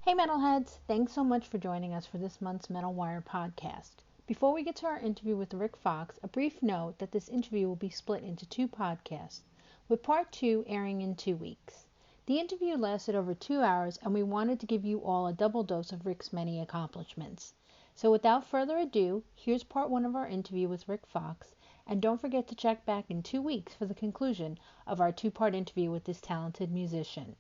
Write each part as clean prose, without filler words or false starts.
Hey Metalheads, thanks so much for joining us for this month's Metal Wire podcast. Before we get to our interview with Rik Fox, a brief note that this interview will be split into two podcasts, with part 2 airing in 2 weeks. The interview lasted over 2 hours and we wanted to give you all a double dose of Rik's many accomplishments. So without further ado, here's part 1 of our interview with Rik Fox, and don't forget to check back in 2 weeks for the conclusion of our 2-part interview with this talented musician.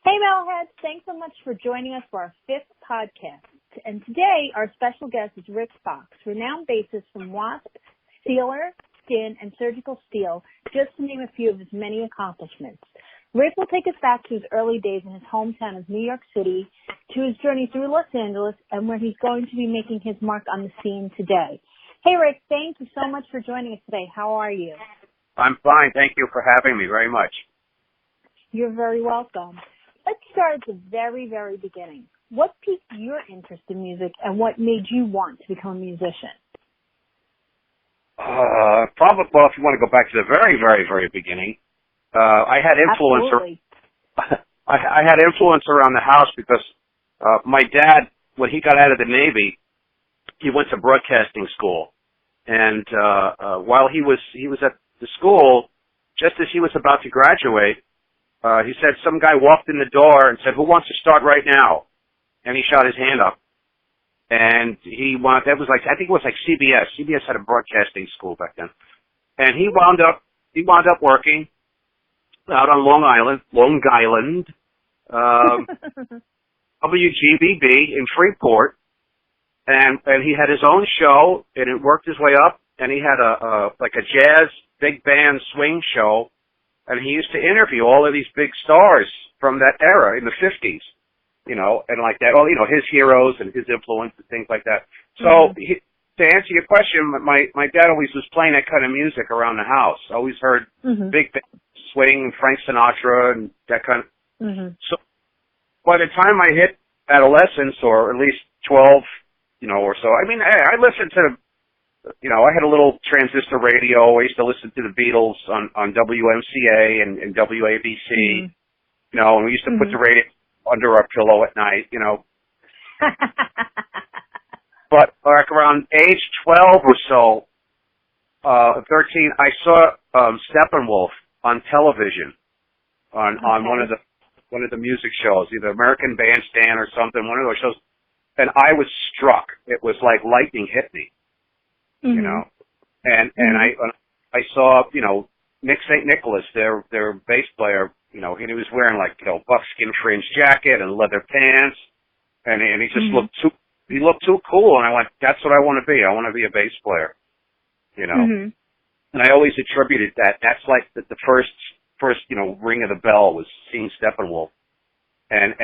Hey Metalheads, thanks so much for joining us for our 5th podcast. And today our special guest is Rik Fox, renowned bassist from W.A.S.P, Sealer, Skin, and Surgical Steel, just to name a few of his many accomplishments. Rik will take us back to his early days in his hometown of New York City, to his journey through Los Angeles, and where he's going to be making his mark on the scene today. Hey Rik, thank you so much for joining us today. How are you? I'm fine. Thank you for having me very much. You're very welcome. Let's start at the very, very beginning. What piqued your interest in music and what made you want to become a musician? Probably, well, if you want to go back to the very, very, very beginning, I had influence. I had influence around the house because my dad, when he got out of the Navy, he went to broadcasting school, and while he was at the school, just as he was about to graduate, he said some guy walked in the door and said, "Who wants to start right now?" And he shot his hand up. And that was like, I think it was like CBS. CBS had a broadcasting school back then. And he wound up working out on Long Island, WGBB in Freeport. And he had his own show, and it worked his way up. And he had a jazz big band swing show. And he used to interview all of these big stars from that era in the 50s, and like that. Well, his heroes and his influence and things like that. So to answer your question, my dad always was playing that kind of music around the house. I always heard big band swing, Frank Sinatra, and that kind of. So by the time I hit adolescence, or at least 12, or so, I mean, I listened to, I had a little transistor radio. I used to listen to the Beatles on WMCA and WABC, and we used to put the radio under our pillow at night, But like around age 12 or so, 13, I saw Steppenwolf on television on one of the music shows, either American Bandstand or something, one of those shows, and I was struck. It was like lightning hit me. And I saw, Nick St. Nicholas, their bass player, and he was wearing like, buckskin fringe jacket and leather pants, and he just looked too cool, and I went, that's what I want to be. I want to be a bass player, And I always attributed that. That's like the first, ring of the bell was seeing Steppenwolf. And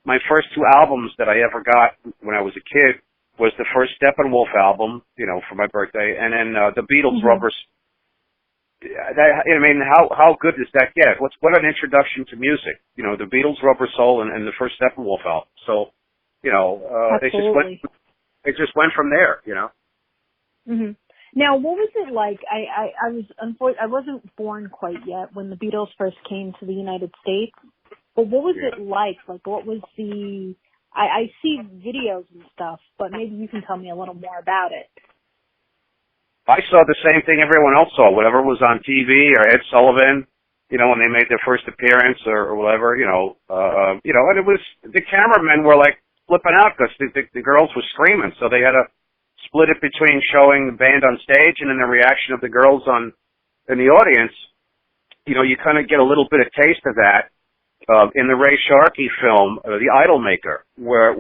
my first 2 albums that I ever got when I was a kid was the first Steppenwolf album, for my birthday, and then the Beatles Rubber. How good does that get? What an introduction to music, the Beatles Rubber Soul and the first Steppenwolf album. So, it just went from there, Now, what was it like? I wasn't born quite yet when the Beatles first came to the United States, but what was it like? Like, what was the... I see videos and stuff, but maybe you can tell me a little more about it. I saw the same thing everyone else saw, whatever was on TV, or Ed Sullivan, when they made their first appearance or whatever, and it was, the cameramen were like flipping out because the girls were screaming, so they had to split it between showing the band on stage and then the reaction of the girls in the audience. You kind of get a little bit of taste of that. In the Ray Sharkey film, The Idolmaker, where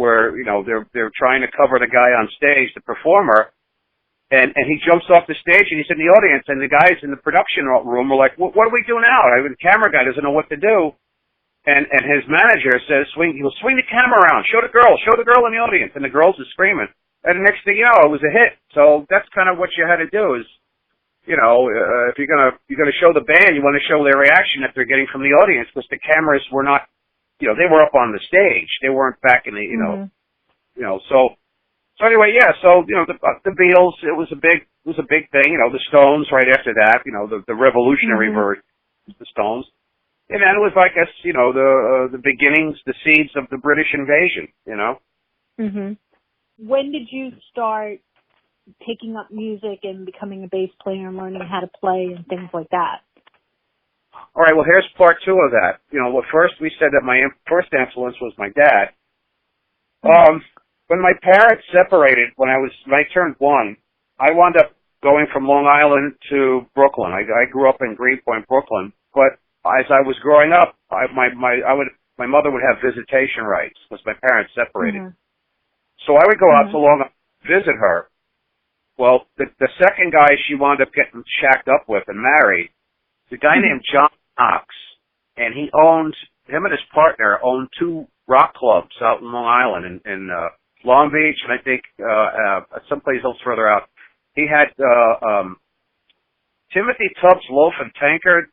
they're trying to cover the guy on stage, the performer, and he jumps off the stage and he's in the audience, and the guys in the production room are like, what do we do now? The camera guy doesn't know what to do, and his manager says, swing the camera around, show the girl in the audience, and the girls are screaming, and the next thing you know, it was a hit. So that's kind of what you had to do is, if you're gonna show the band, you want to show their reaction that they're getting from the audience, because the cameras were not, they were up on the stage, they weren't back in the, So anyway, the Beatles, it was a big thing. The Stones right after that, the revolutionary version, the Stones, And then it was, I guess, the beginnings, the seeds of the British invasion, Mhm. When did you start taking up music and becoming a bass player and learning how to play and things like that? All right, well, here's part two of that. First we said that my first influence was my dad. When my parents separated, when I turned 1, I wound up going from Long Island to Brooklyn. I grew up in Greenpoint, Brooklyn, but as I was growing up, my mother would have visitation rights because my parents separated. Mhm. So I would go out to Long Island to visit her. Well, the second guy she wound up getting shacked up with and married, the guy named John Knox, and him and his partner owned 2 rock clubs out in Long Island in Long Beach, and I think someplace else further out. He had Timothy Tubbs Loaf and Tankard,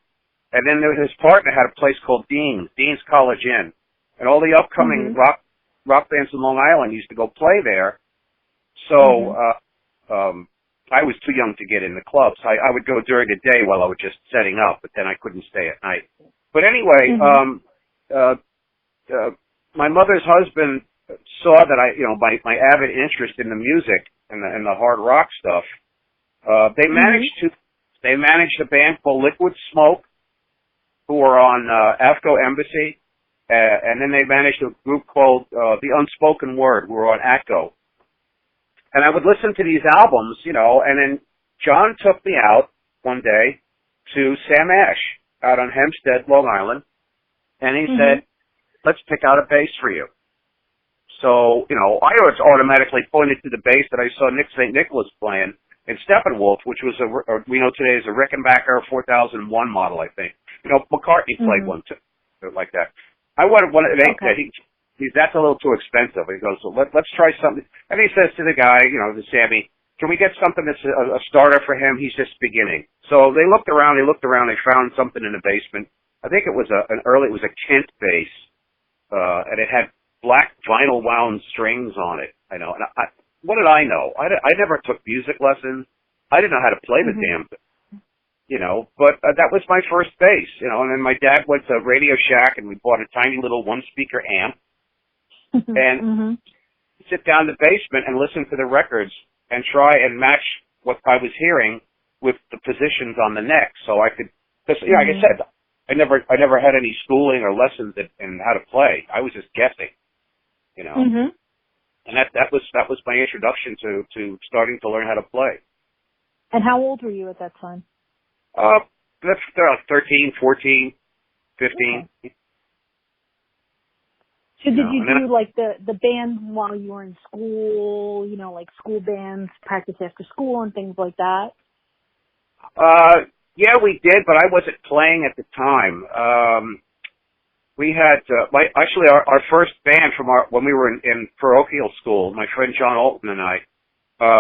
and then his partner had a place called Dean's College Inn, and all the upcoming rock bands in Long Island used to go play there. So I was too young to get in the clubs. I would go during the day while I was just setting up, but then I couldn't stay at night. But anyway, my mother's husband saw that my avid interest in the music and the hard rock stuff. They managed a band called Liquid Smoke, who were on AFCO Embassy, and then they managed a group called The Unspoken Word, who were on ATCO. And I would listen to these albums, and then John took me out one day to Sam Ash out on Hempstead, Long Island, and he said, let's pick out a bass for you. So, I was automatically pointed to the bass that I saw Nick St. Nicholas playing in Steppenwolf, which was we know today is a Rickenbacker 4001 model, I think. McCartney played one too, like that. I wanted one. That's a little too expensive. He goes, so let's try something. And he says to the guy, to Sammy, can we get something that's a starter for him? He's just beginning. So they looked around. They found something in the basement. I think it was a Kent bass, and it had black vinyl wound strings on it. And what did I know? I never took music lessons. I didn't know how to play the damn thing. But that was my first bass, and then my dad went to Radio Shack and we bought a tiny little 1-speaker amp and sit down in the basement and listen to the records and try and match what I was hearing with the positions on the neck. So I could, because, like I said, I never had any schooling or lessons in how to play. I was just guessing, and that was my introduction to starting to learn how to play. And how old were you at that time? That's 13, 14, 15. Okay. So did you do like the bands while you were in school, like school bands, practice after school and things like that? Yeah, we did, but I wasn't playing at the time. We had, our first band when we were in parochial school, my friend John Alton and I,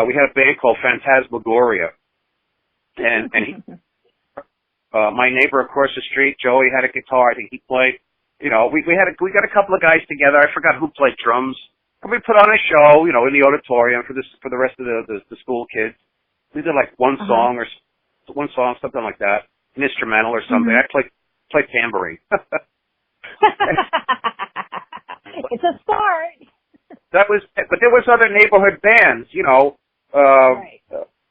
we had a band called Phantasmagoria. And my neighbor across the street, Joey, had a guitar. I think he played. We got a couple of guys together. I forgot who played drums. And we put on a show, in the auditorium for the rest of the school kids. We did like one song, something like that, an instrumental or something. I played tambourine. It's a start. But there was other neighborhood bands, Right.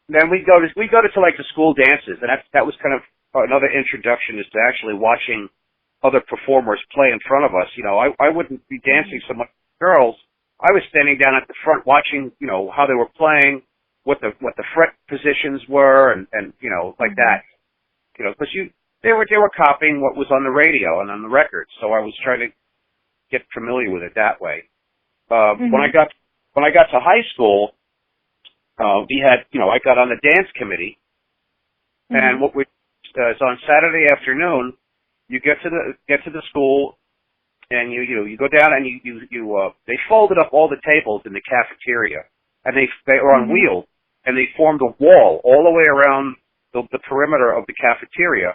Then we go to like the school dances, and that was kind of another introduction is to actually watching other performers play in front of us. I wouldn't be dancing so much with girls. I was standing down at the front watching, how they were playing, what the fret positions were, and like that. Because they were copying what was on the radio and on the records, so I was trying to get familiar with it that way. When I got to high school, we had, I got on the dance committee, and what we is on Saturday afternoon, you get to the school, and you go down and they folded up all the tables in the cafeteria, and they were on wheels, and they formed a wall all the way around the perimeter of the cafeteria,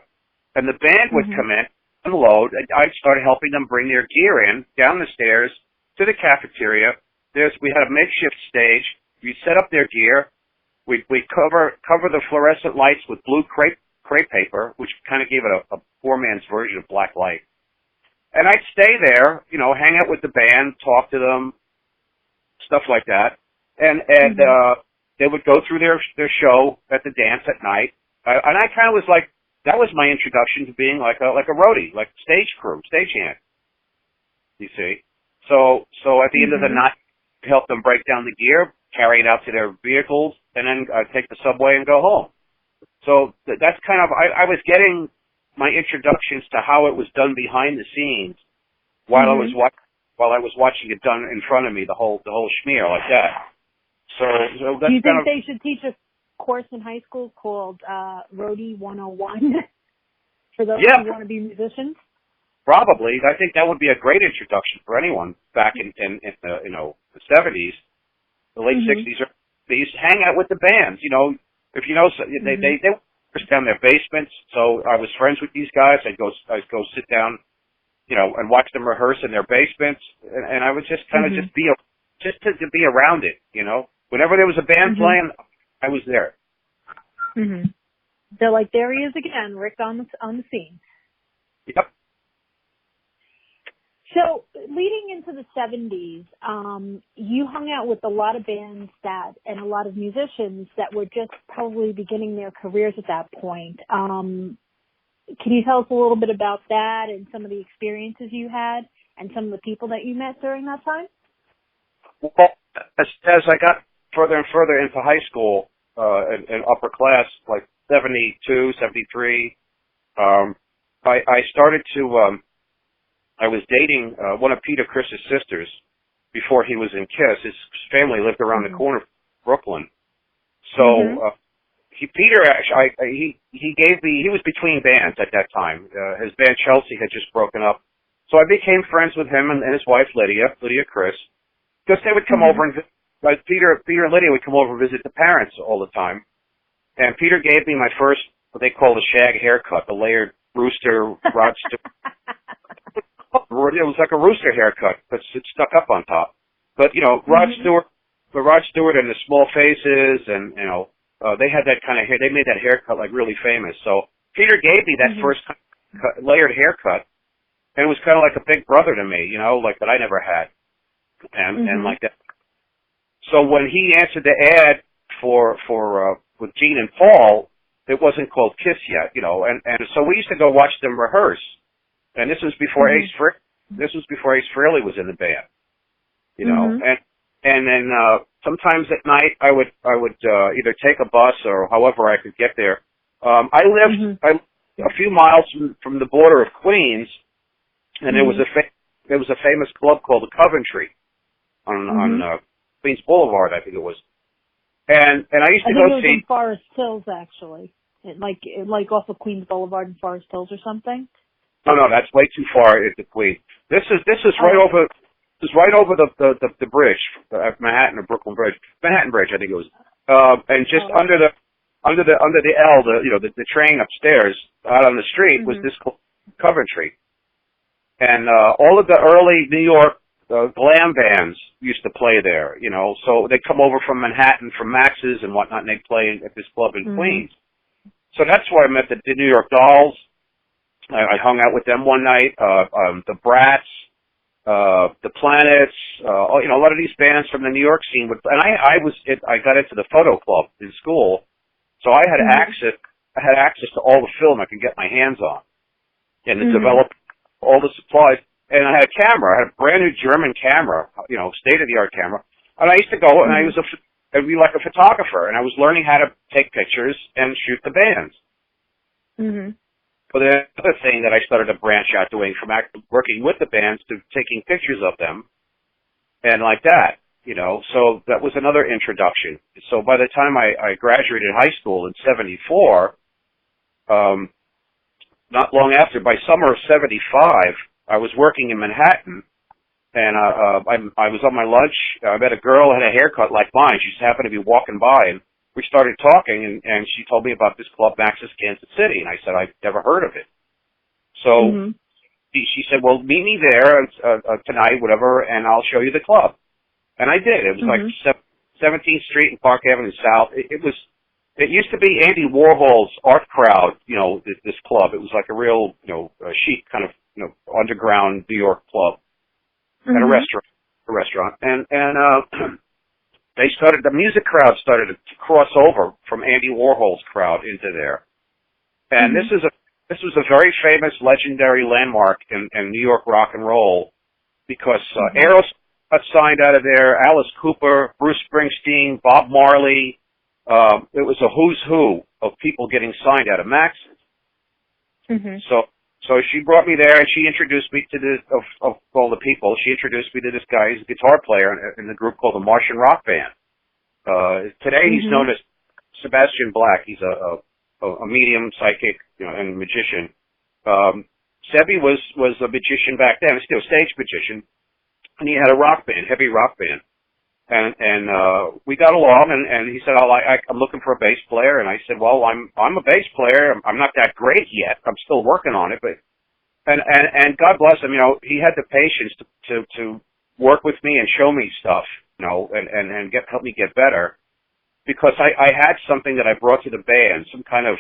and the band would come in, unload, and I started helping them bring their gear in down the stairs to the cafeteria. We had a makeshift stage. We set up their gear. We cover the fluorescent lights with blue crepe crepe paper, which kind of gave it a poor man's version of black light. And I'd stay there, you know, hang out with the band, talk to them, stuff like that. And they would go through their show at the dance at night. And I kind of was like, that was my introduction to being like a roadie, like stage crew, stagehand. You see? So at the end of the night, help them break down the gear, carry it out to their vehicles, and then take the subway and go home. So that's kind of, I was getting my introductions to how it was done behind the scenes while I was watching it done in front of me, the whole schmear like that. So that's do you think they should teach a course in high school called Roadie 101 for those who want to be musicians? Probably. I think that would be a great introduction for anyone back in the, you know, the 70s, the late 60s. They used to hang out with the bands. You know, if you know, they would down their basements. So I was friends with these guys. I'd go sit down, you know, and watch them rehearse in their basements, and I would just kind of just to be around it. You know, whenever there was a band playing, I was there. They're like, there he is again, Rik on the scene. Yep. So, leading into the 70s, you hung out with a lot of bands and a lot of musicians that were just probably beginning their careers at that point. Can you tell us a little bit about that and some of the experiences you had and some of the people that you met during that time? Well, as I got further and further into high school, and upper class, like 72, 73, I started to, I was dating one of Peter Criss's sisters before he was in KISS. His family lived around the corner from Brooklyn. So Peter actually, he gave me, he was between bands at that time. His band Chelsea had just broken up. So I became friends with him and his wife Lydia Criss, because they would come over and visit. Peter and Lydia would come over and visit the parents all the time. And Peter gave me my first, what they call the shag haircut, the layered rooster Rod Stewart. It was like a rooster haircut, but it stuck up on top. But, you know, Rod Stewart and the Small Faces, and, you know, they had that kind of hair. They made that haircut, like, really famous. So Peter gave me that first layered haircut, and it was kind of like a big brother to me, you know, like that I never had. And like that. So when he answered the ad for with Gene and Paul, it wasn't called KISS yet, you know, and so we used to go watch them rehearse. And this was before Ace Frehley was in the band, you know, and then sometimes at night I would either take a bus or however I could get there. I lived a few miles from the border of Queens, and there was a famous club called the Coventry on Queens Boulevard, I think it was. And I used to go see. I think it was in Forest Hills, actually, like off of Queens Boulevard in Forest Hills or something. No, that's way too far into Queens. This is right over. This is right over the bridge, Manhattan or Brooklyn Bridge, Manhattan Bridge, I think it was. And just under the L, the train upstairs out on the street was this Coventry, and all of the early New York glam bands used to play there. You know, so they come over from Manhattan, from Max's and whatnot, and they play at this club in Queens. So that's where I met the New York Dolls. I hung out with them one night. The Brats, the Planets, you know, a lot of these bands from the New York scene would, and I got into the photo club in school, so I had access to all the film I could get my hands on, and to develop all the supplies. And I had a camera. I had a brand new German camera, you know, state-of-the-art camera. And I used to go, and I'd be like a photographer, and I was learning how to take pictures and shoot the bands. But the other thing that I started to branch out doing, from working with the bands to taking pictures of them, and like that, you know. So that was another introduction. So by the time I graduated high school in '74, not long after, by summer of '75, I was working in Manhattan, and I was on my lunch. I met a girl who had a haircut like mine. She just happened to be walking by, and we started talking, and she told me about this club, Max's Kansas City, and I said, I've never heard of it. So she said, well, meet me there tonight, whatever, and I'll show you the club. And I did. It was like 17th Street and Park Avenue South. It was It used to be Andy Warhol's art crowd, this club. It was like a real, chic kind of, underground New York club at a restaurant. And the music crowd started to cross over from Andy Warhol's crowd into there. And this was a very famous, legendary landmark in New York rock and roll because Aerosmith got signed out of there, Alice Cooper, Bruce Springsteen, Bob Marley. It was a who's who of people getting signed out of Max's. So she brought me there, and she introduced me to of all the people. She introduced me to this guy. He's a guitar player in the group called the Martian Rock Band. Today he's known as Sebastian Black. He's a medium psychic, and magician. Sebi was a magician back then. Still a stage magician, and he had a rock band, heavy rock band. And we got along, and he said, I'm looking for a bass player. And I said, well, I'm a bass player. I'm not that great yet. I'm still working on it, but, and God bless him, he had the patience to work with me and show me stuff, and help me get better because I had something that I brought to the band, some kind of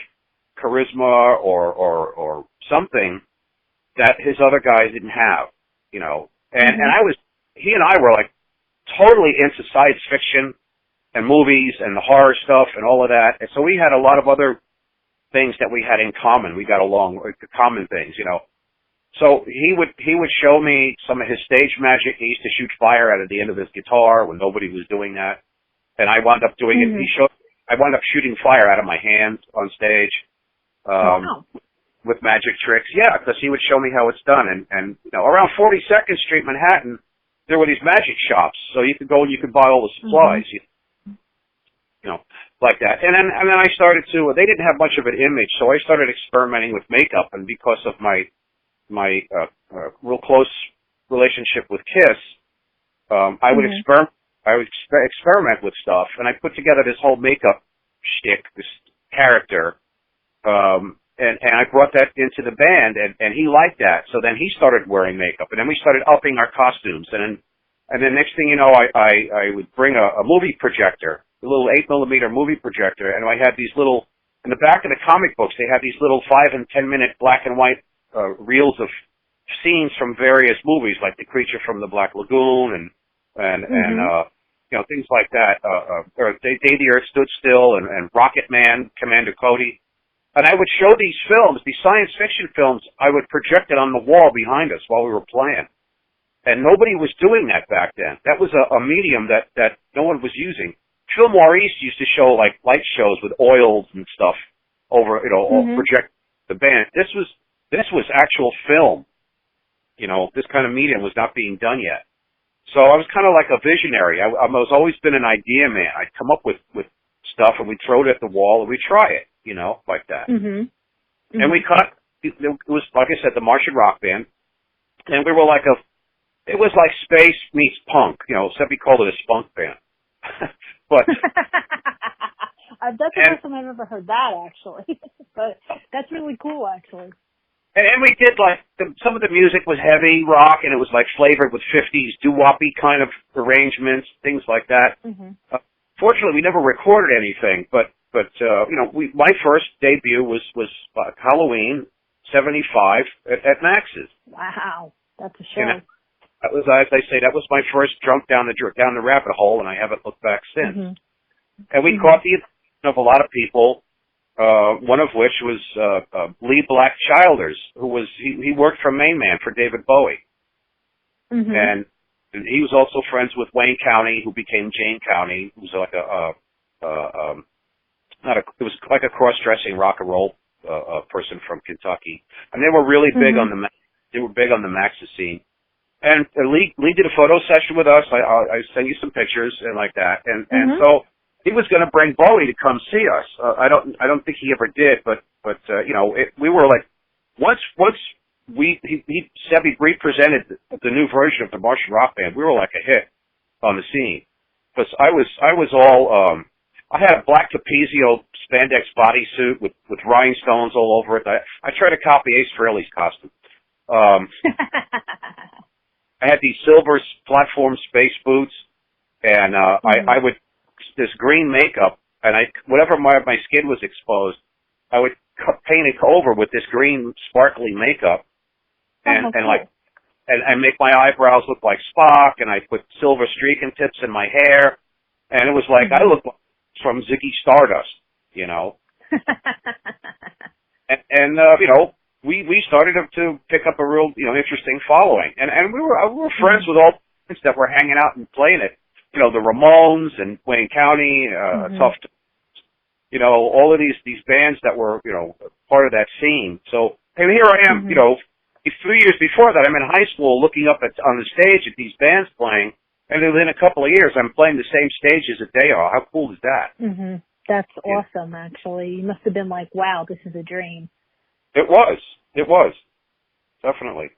charisma or something that his other guys didn't have, and he and I were like, totally into science fiction and movies and the horror stuff and all of that. And so we had a lot of other things that we had in common. We got along, common things, So he would show me some of his stage magic. He used to shoot fire out of the end of his guitar when nobody was doing that. And I wound up doing it. I wound up shooting fire out of my hands on stage, with magic tricks. Yeah, because he would show me how it's done. And around 42nd Street, Manhattan, there were these magic shops, so you could go and you could buy all the supplies, like that. And then I started to. They didn't have much of an image, so I started experimenting with makeup. And because of my real close relationship with Kiss, I would experiment. I would experiment with stuff, and I put together this whole makeup shtick, this character. And I brought that into the band, and he liked that. So then he started wearing makeup, and then we started upping our costumes. And then next thing you know, I would bring a movie projector, a little 8mm movie projector, and I had these little, in the back of the comic books, they had these little 5 and 10 minute black and white reels of scenes from various movies, like The Creature from the Black Lagoon and things like that. Or Day the Earth Stood Still and Rocket Man, Commander Cody. And I would show these films, these science fiction films, I would project it on the wall behind us while we were playing. And nobody was doing that back then. That was a medium that no one was using. Phil Maurice used to show like light shows with oils and stuff over, project the band. This was actual film. This kind of medium was not being done yet. So I was kind of like a visionary. I was always been an idea man. I'd come up with stuff and we'd throw it at the wall and we'd try it. Like that. And we it was, like I said, the Martian Rock Band. And we were it was like space meets punk, Sebi called it a spunk band. But that's the first time I've ever heard that, actually. But that's really cool, actually. And we did some of the music was heavy rock, and it was flavored with 50s doo-woppy kind of arrangements, things like that. Fortunately, we never recorded anything, but my first debut was Halloween '75 at Max's. Wow, that's a show. And that was, as I say, that was my first jump down the rabbit hole, and I haven't looked back since. And we caught the attention of a lot of people. One of which was Lee Black Childers, he worked for Main Man for David Bowie, and he was also friends with Wayne County, who became Jane County, who was like it was like a cross-dressing rock and roll person from Kentucky, and they were really big on the Max's scene. And Lee did a photo session with us. I sent you some pictures and like that, and so he was going to bring Bowie to come see us. I don't think he ever did, but we were like, once Sebi represented the new version of the Martian Rock Band, we were like a hit on the scene. Because I was all, I had a black Capezio spandex bodysuit with rhinestones all over it. I tried to copy Ace Frehley's costume. I had these silver platform space boots, and I would, this green makeup and whatever my skin was exposed, I would paint it over with this green sparkly makeup, and make my eyebrows look like Spock, and I put silver streaking tips in my hair, and it was like I looked like from Ziggy Stardust, you know. and you know, we started to pick up a real, you know, interesting following, and we were friends with all the friends that were hanging out and playing it, you know, the Ramones and Wayne County, Tough, you know, all of these bands that were, you know, part of that scene. So, and here I am, you know, 3 years before that, I'm in high school looking up on the stage at these bands playing, and within a couple of years, I'm playing the same stages that they are. How cool is that? That's awesome, actually. You must have been like, wow, this is a dream. It was. Definitely.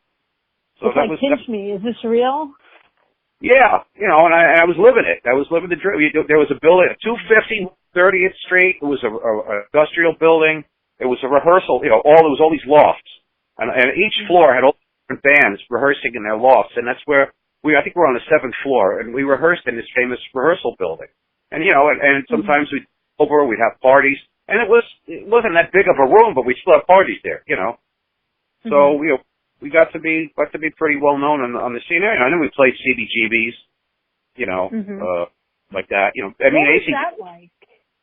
So it's like, pinch me. Is this real? Yeah, you know, and I was living it. I was living the dream. There was a building at 250 30th Street. It was a industrial building. It was a rehearsal. You know, there was all these lofts. And each floor had all different bands rehearsing in their lofts, and that's where I think we're on the 7th floor, and we rehearsed in this famous rehearsal building. And you know, and sometimes we'd have parties, and it wasn't that big of a room, but we still have parties there, you know. So we got to be pretty well known on the scene area. And then we played CBGBs, you know, like that. You know, I mean, what was that like?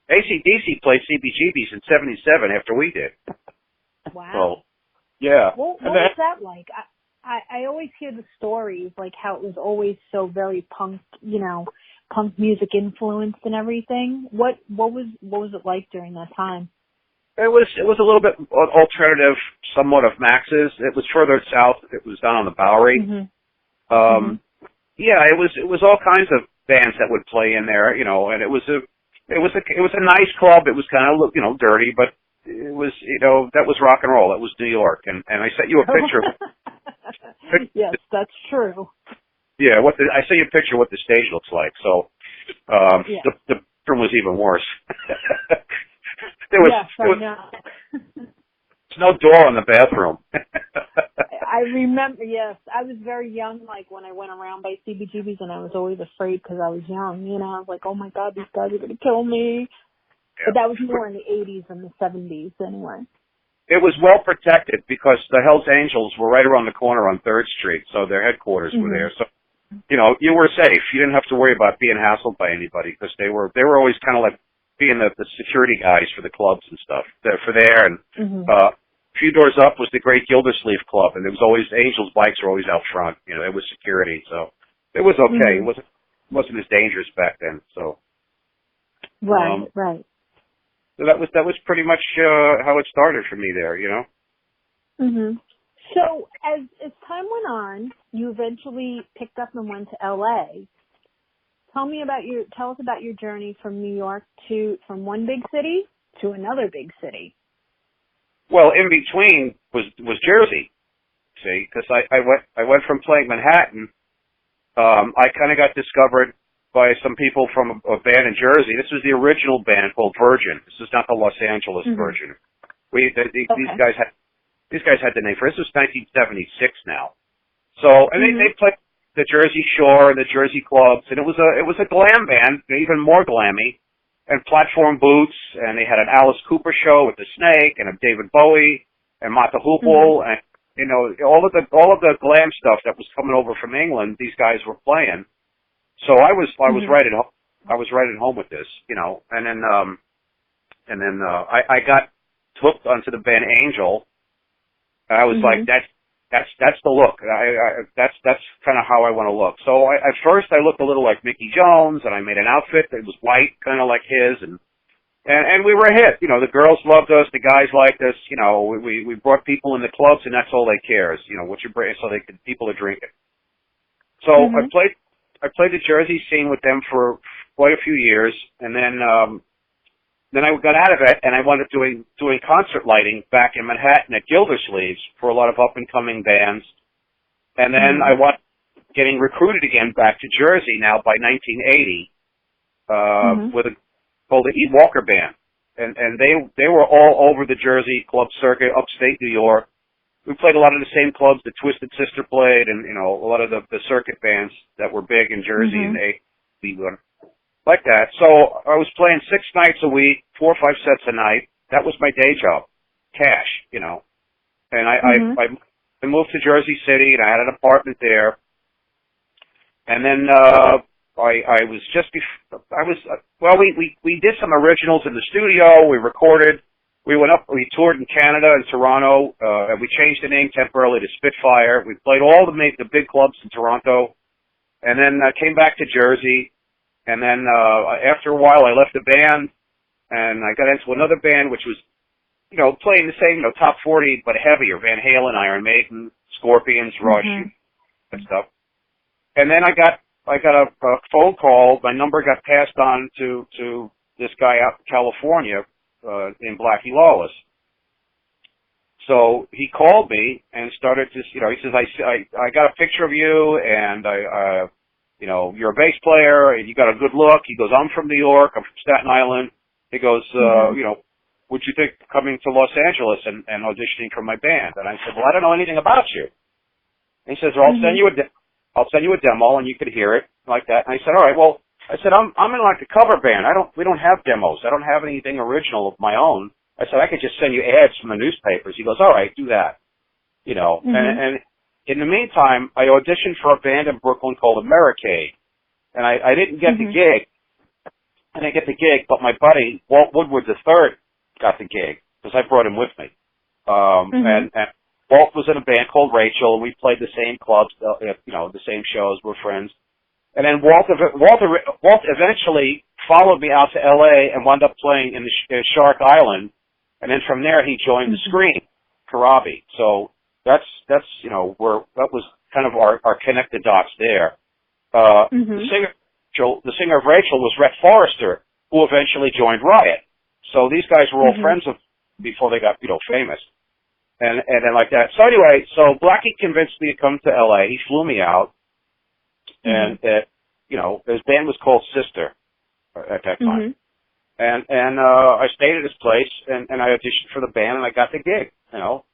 AC/DC played CBGBs in '77 after we did. Wow. So, yeah. What was that like? I always hear the stories, like how it was always so very punk, you know, punk music influenced and everything. What was it like during that time? It was a little bit alternative, somewhat of Max's. It was further south. It was down on the Bowery. Yeah, it was all kinds of bands that would play in there, you know, and it was a nice club. It was kind of, you know, dirty, but it was, you know, that was rock and roll. That was New York, and I sent you a picture. Yes, that's true. Yeah, I sent you a picture of what the stage looks like. So, the room was even worse. There no door in the bathroom. I remember, yes. I was very young, like, when I went around by CBGBs, and I was always afraid because I was young, you know. I was like, oh, my God, these guys are going to kill me. Yeah. But that was more in the 80s and the 70s anyway. It was well protected because the Hells Angels were right around the corner on 3rd Street, so their headquarters were there. So, you know, you were safe. You didn't have to worry about being hassled by anybody because they were always kind of like being the security guys for the clubs and stuff. And a few doors up was the Great Gildersleeve Club, and there was always Angels' bikes were always out front. You know, it was security, so it was okay. It wasn't as dangerous back then. So right. So that was pretty much how it started for me there. You know. So as time went on, you eventually picked up and went to L.A. Tell us about your journey from New York from one big city to another big city. Well, in between was Jersey. See, because I went from playing Manhattan. I kind of got discovered by some people from a band in Jersey. This was the original band called Virgin. This is not the Los Angeles Virgin. These guys had the name for it. This was 1976 now. So and they played the Jersey Shore and the Jersey clubs, and it was a glam band, even more glammy, and platform boots, and they had an Alice Cooper show with the Snake and a David Bowie and Mata Hoople, and you know all of the glam stuff that was coming over from England. These guys were playing, so I was right at home. I was right at home with this, you know, and then I got hooked onto the band Angel, and I was like, that's the look. That's kind of how I want to look. So at first I looked a little like Mickey Jones, and I made an outfit that was white, kind of like his, and we were a hit. You know, the girls loved us, the guys liked us. You know, we brought people in the clubs, and that's all they care is, you know, what you bring, so people are drinking. So I played the Jersey scene with them for quite a few years, and then I got out of it, and I wound up doing concert lighting back in Manhattan at Gildersleeve's for a lot of up-and-coming bands. And then I wound up getting recruited again back to Jersey now by 1980 called the E. Walker Band. And they were all over the Jersey club circuit, upstate New York. We played a lot of the same clubs that Twisted Sister played, and, you know, a lot of the circuit bands that were big in Jersey in the 80s. like that. So I was playing 6 nights a week, 4 or 5 sets a night. That was my day job, cash, you know. And I moved to Jersey City, and I had an apartment there. And then I was just we did some originals in the studio. We recorded. We toured in Canada and Toronto. And we changed the name temporarily to Spitfire. We played all the big clubs in Toronto, and then came back to Jersey. And then after a while, I left the band, and I got into another band, which was, you know, playing the same, you know, top 40 but heavier: Van Halen, Iron Maiden, Scorpions, Rush, and stuff. And then I got a phone call. My number got passed on to this guy out in California named Blackie Lawless. So he called me and started to, you know, he says, I got a picture of you, and you know, you're a bass player, and you got a good look. He goes, I'm from New York. I'm from Staten Island. He goes, you know, would you think coming to Los Angeles and auditioning for my band? And I said, well, I don't know anything about you. And he says, well, I'll send you a demo, and you could hear it like that. And I said, all right, well, I said, I'm in like a cover band. We don't have demos. I don't have anything original of my own. I said, I could just send you ads from the newspapers. He goes, all right, do that. You know, and in the meantime, I auditioned for a band in Brooklyn called Americade. And I didn't get the gig. I didn't get the gig, but my buddy, Walt Woodward III, got the gig, because I brought him with me. And Walt was in a band called Rachel, and we played the same clubs, you know, the same shows. We're friends. And then Walt eventually followed me out to L.A. and wound up playing in Shark Island. And then from there, he joined the Scream, Karabi. So that's you know, that was kind of our connected dots there. The singer of Rachel was Rhett Forrester, who eventually joined Riot. So these guys were all friends of before they got, you know, famous. And then like that. So anyway, so Blackie convinced me to come to L.A. He flew me out. And, you know, his band was called Sister at that time. And I stayed at his place, and I auditioned for the band, and I got the gig, you know.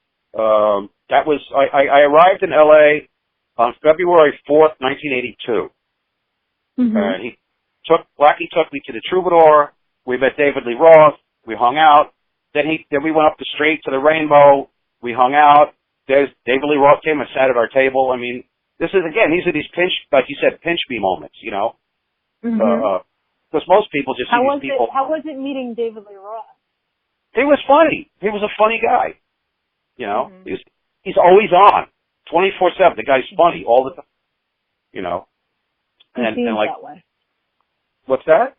That was, I arrived in L.A. on February 4th, 1982. And Blackie took me to the Troubadour. We met David Lee Roth. We hung out. Then we went up the street to the Rainbow. We hung out. David Lee Roth came and sat at our table. I mean, these are these pinch, like you said, pinch me moments, you know? Because most people just see these people. How was it meeting David Lee Roth? He was funny. He was a funny guy. You know? He's always on, 24/7. The guy's funny all the time. You know? He seems that way. What's that?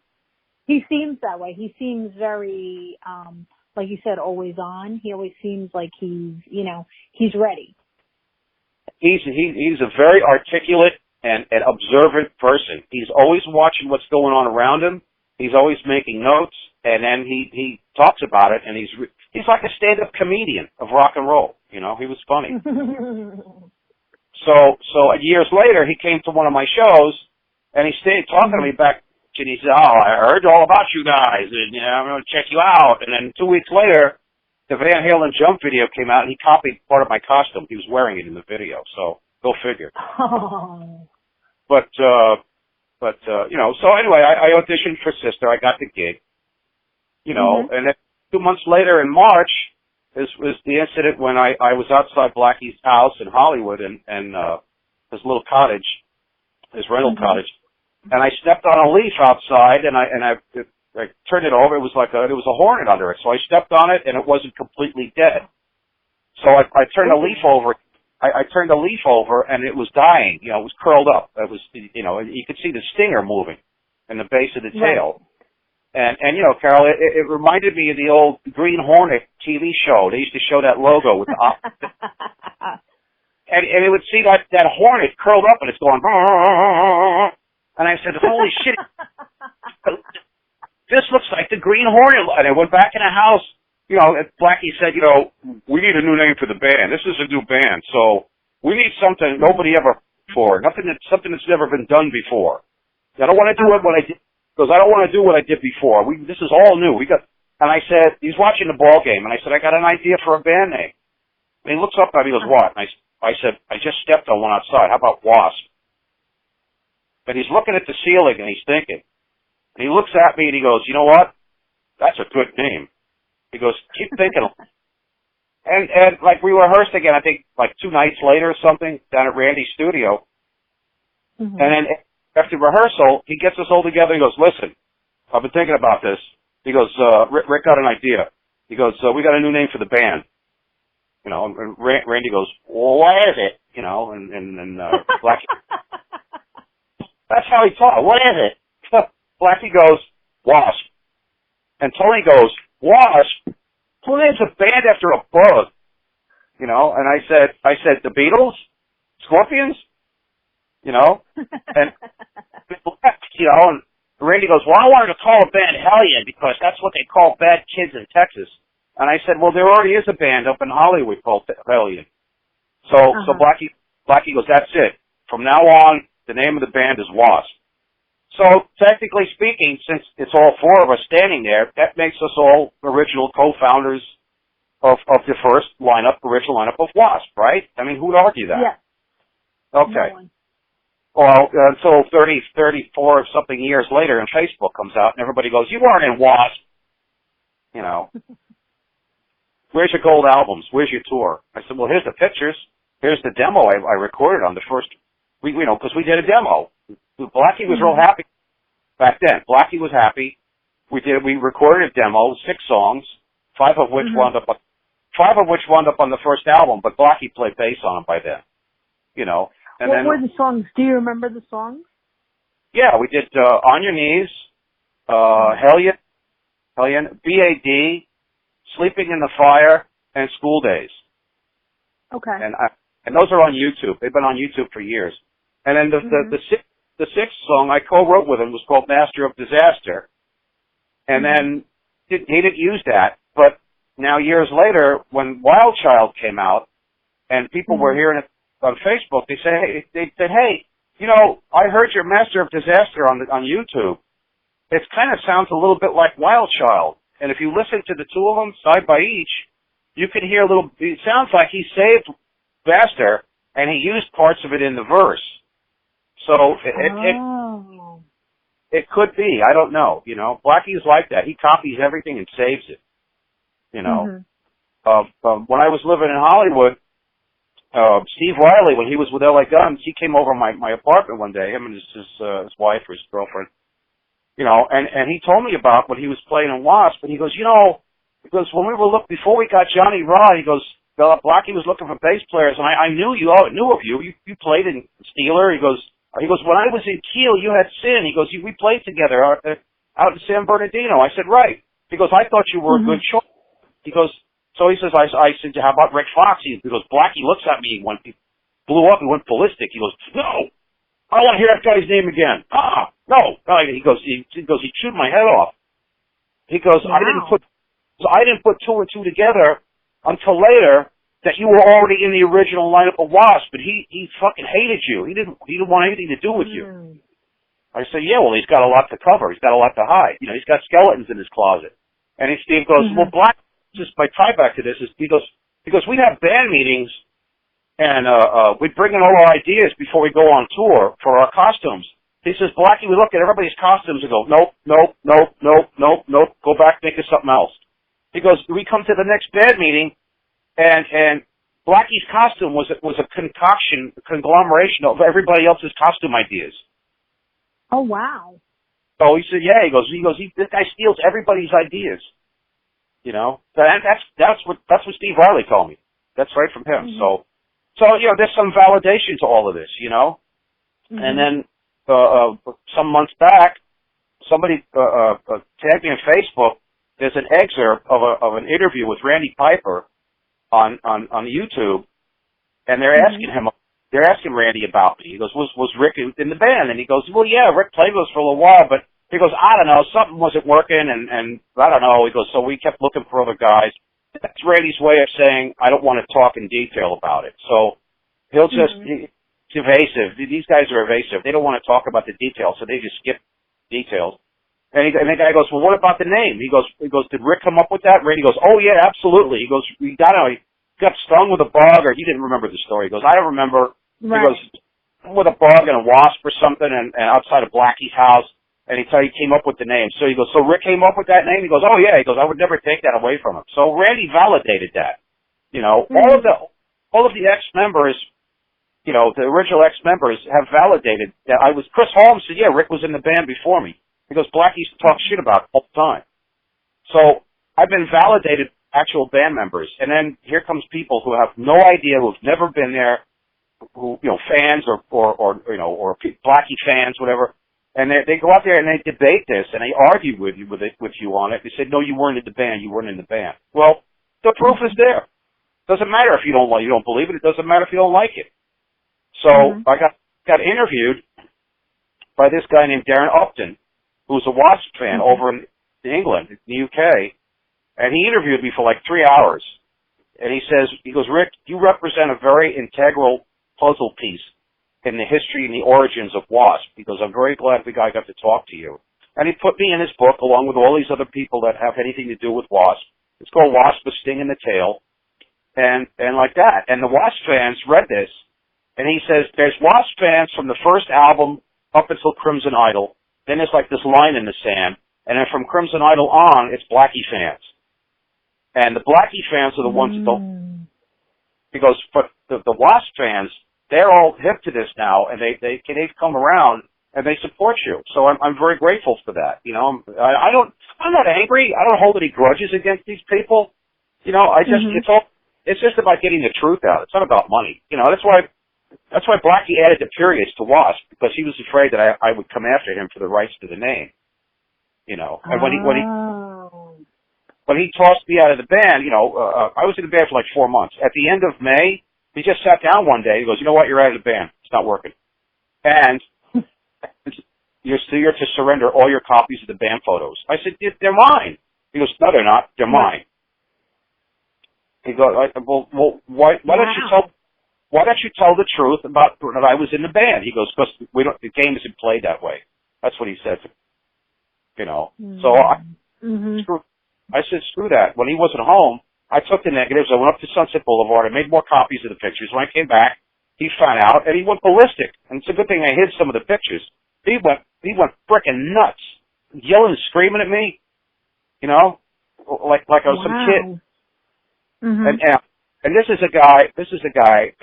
He seems that way. He seems very, like you said, always on. He always seems like he's, you know, he's ready. He's a very articulate and observant person. He's always watching what's going on around him. He's always making notes, and then he talks about it, and he's like a stand-up comedian of rock and roll. You know, he was funny. So years later, he came to one of my shows, and he stayed talking to me back, and he said, "Oh, I heard all about you guys, and you know, I'm going to check you out." And then 2 weeks later, the Van Halen Jump video came out, and he copied part of my costume. He was wearing it in the video, so go figure. Oh. But you know, so anyway, I auditioned for Sister. I got the gig, you know, and then 2 months later in March was the incident when I was outside Blackie's house in Hollywood and his little cottage, his rental cottage, and I stepped on a leaf outside, and I turned it over. It was a hornet under it. So I stepped on it, and it wasn't completely dead. So I turned the leaf over. I turned the leaf over, and it was dying. You know, it was curled up. It was, you know, you could see the stinger moving in the base of the tail. And you know, Carol, it reminded me of the old Green Hornet TV show. They used to show that logo with the and it would see that hornet curled up, and it's going, and I said, holy shit. This looks like the Green Hornet. And I went back in the house, you know, Blackie said, you know, we need a new name for the band. This is a new band, so we need something nobody ever before, something that's never been done before. I don't want to do what I did, because I don't want to do what I did before. This is all new. And I said, he's watching the ball game, and I said, I got an idea for a band name. And he looks up at me, he goes, what? And I said, I just stepped on one outside. How about W.A.S.P? And he's looking at the ceiling, and he's thinking. And he looks at me and he goes, you know what? That's a good name. He goes, keep thinking. And like we rehearsed again, I think like 2 nights later or something down at Randy's studio. Mm-hmm. And then after rehearsal, he gets us all together and goes, listen, I've been thinking about this. He goes, Rick got an idea. He goes, we got a new name for the band. You know, and Randy goes, well, what is it? You know, and Blackie, that's how he talked. What is it? Blackie goes, W.A.S.P. And Tony goes, W.A.S.P.? Who names a band after a bug? You know, and I said, the Beatles? Scorpions? You know? And, you know, and Randy goes, well, I wanted to call a band Hellion because that's what they call bad kids in Texas. And I said, well, there already is a band up in Hollywood called Hellion. So Blackie goes, that's it. From now on, the name of the band is W.A.S.P. So technically speaking, since it's all 4 of us standing there, that makes us all original co-founders of the first original lineup of W.A.S.P., right? I mean, who would argue that? Yeah. Okay. No one. Well, until 34 or something years later, and Facebook comes out, and everybody goes, you weren't in W.A.S.P. You know. Where's your gold albums? Where's your tour? I said, well, here's the pictures. Here's the demo I recorded on the first, because we did a demo. Blackie was real happy back then. Blackie was happy. We recorded a demo, 6 songs, 5 of which wound up on the first album, but Blackie played bass on them by then. You know. And what were the songs? Do you remember the songs? Yeah, we did On Your Knees, Hellion, BAD, Sleeping in the Fire, and School Days. Okay. And those are on YouTube. They've been on YouTube for years. And then the 6th song I co-wrote with him was called Master of Disaster. And then he didn't use that. But now years later, when Wild Child came out, and people were hearing it on Facebook, they said, hey, you know, I heard your Master of Disaster on YouTube. It kind of sounds a little bit like Wild Child. And if you listen to the 2 of them side by each, you can hear it sounds like he saved Master and he used parts of it in the verse. So it could be. I don't know. You know, Blackie's like that. He copies everything and saves it. You know, when I was living in Hollywood, Steve Riley, when he was with L.A. Guns, he came over my apartment one day, him and his wife or his girlfriend, you know, and he told me about what he was playing in W.A.S.P. And he goes, you know, when we were before we got Johnny Raw, he goes, Blackie was looking for bass players, and I knew of you. You played in Steeler. He goes, when I was in Kiel, you had Sin. He goes, we played together out in San Bernardino. I said, right. He goes, I thought you were a good choice. He goes, so he says, I said, how about Rik Fox? He goes, Blackie looks at me, he blew up and went ballistic. He goes, no, I don't want to hear that guy's name again. No. He goes, he chewed my head off. He goes, wow. I didn't put 2 and 2 together until later that you were already in the original lineup of W.A.S.P. But he fucking hated you. He didn't want anything to do with you. I said, yeah, well, he's got a lot to cover. He's got a lot to hide. You know, he's got skeletons in his closet. And Steve goes, well, Black. Just my tie back to this is he goes we'd have band meetings and we'd bring in all our ideas before we go on tour for our costumes. He says, Blackie, we look at everybody's costumes and go, nope, go back, think of something else. He goes, we come to the next band meeting and Blackie's costume was a conglomeration of everybody else's costume ideas. Oh wow. So he said, yeah, he goes, this guy steals everybody's ideas. You know, that's what Steve Riley told me. That's right from him. So you know, there's some validation to all of this, you know. And then some months back, somebody tagged me on Facebook. There's an excerpt of an interview with Randy Piper on YouTube, and they're asking Randy about me. He goes, was Rick in the band? And he goes, well, yeah, Rick played with us for a little while, but he goes, I don't know, something wasn't working, and I don't know. He goes, so we kept looking for other guys. That's Randy's way of saying, I don't want to talk in detail about it. So he'll just, it's evasive. These guys are evasive. They don't want to talk about the details, so they just skip details. And the guy goes, well, what about the name? He goes, did Rick come up with that? Randy goes, oh, yeah, absolutely. He goes, he got stung with a bug, or he didn't remember the story. He goes, I don't remember. Right. He goes, with a bug and a wasp or something, and outside of Blackie's house. And he came up with the name. So he goes, so Rick came up with that name? He goes, oh yeah. He goes, I would never take that away from him. So Randy validated that. You know, all of the ex-members, you know, the original ex-members have validated that I was. Chris Holmes said, yeah, Rick was in the band before me. He goes, Blackie used to talk shit about it all the time. So I've been validated actual band members. And then here comes people who have no idea, who've never been there, who, you know, fans or you know, or Blackie fans, whatever. And they go out there and they debate this and they argue with you on it. They said, no, you weren't in the band. You weren't in the band. Well, the proof is there. Doesn't matter if you don't believe it. It doesn't matter if you don't like it. So I got interviewed by this guy named Darren Upton, who's a W.A.S.P fan over in England, in the UK, and he interviewed me for like 3 hours. And he goes, Rick, you represent a very integral puzzle piece in the history and the origins of W.A.S.P. Because I'm very glad the guy got to talk to you. And he put me in his book along with all these other people that have anything to do with W.A.S.P. It's called W.A.S.P. A Sting in the Tail. And like that. And the W.A.S.P. fans read this, and he says, there's W.A.S.P. fans from the first album up until Crimson Idol. Then there's like this line in the sand. And then from Crimson Idol on, it's Blackie fans. And the Blackie fans are the ones that don't. Because but the W.A.S.P. fans, they're all hip to this now, and they've come around, and they support you. So I'm very grateful for that. You know, I'm not angry. I don't hold any grudges against these people. You know, it's just about getting the truth out. It's not about money. You know, that's why Blackie added the periods to W.A.S.P. because he was afraid that I would come after him for the rights to the name. You know, and when he tossed me out of the band, you know, I was in the band for like 4 months. At the end of May, he just sat down one day. He goes, you know what? You're out of the band. It's not working. And you're to surrender all your copies of the band photos. I said, they're mine. He goes, no, they're not. They're mine. He goes, well, why don't you tell the truth about that I was in the band? He goes, because the game isn't played that way. That's what he said. You know, so I said, screw that. When he wasn't home, I took the negatives. I went up to Sunset Boulevard. I made more copies of the pictures. When I came back, he found out and he went ballistic. And it's a good thing I hid some of the pictures. He went frickin' nuts, yelling and screaming at me. You know, like I was some kid. And this is a guy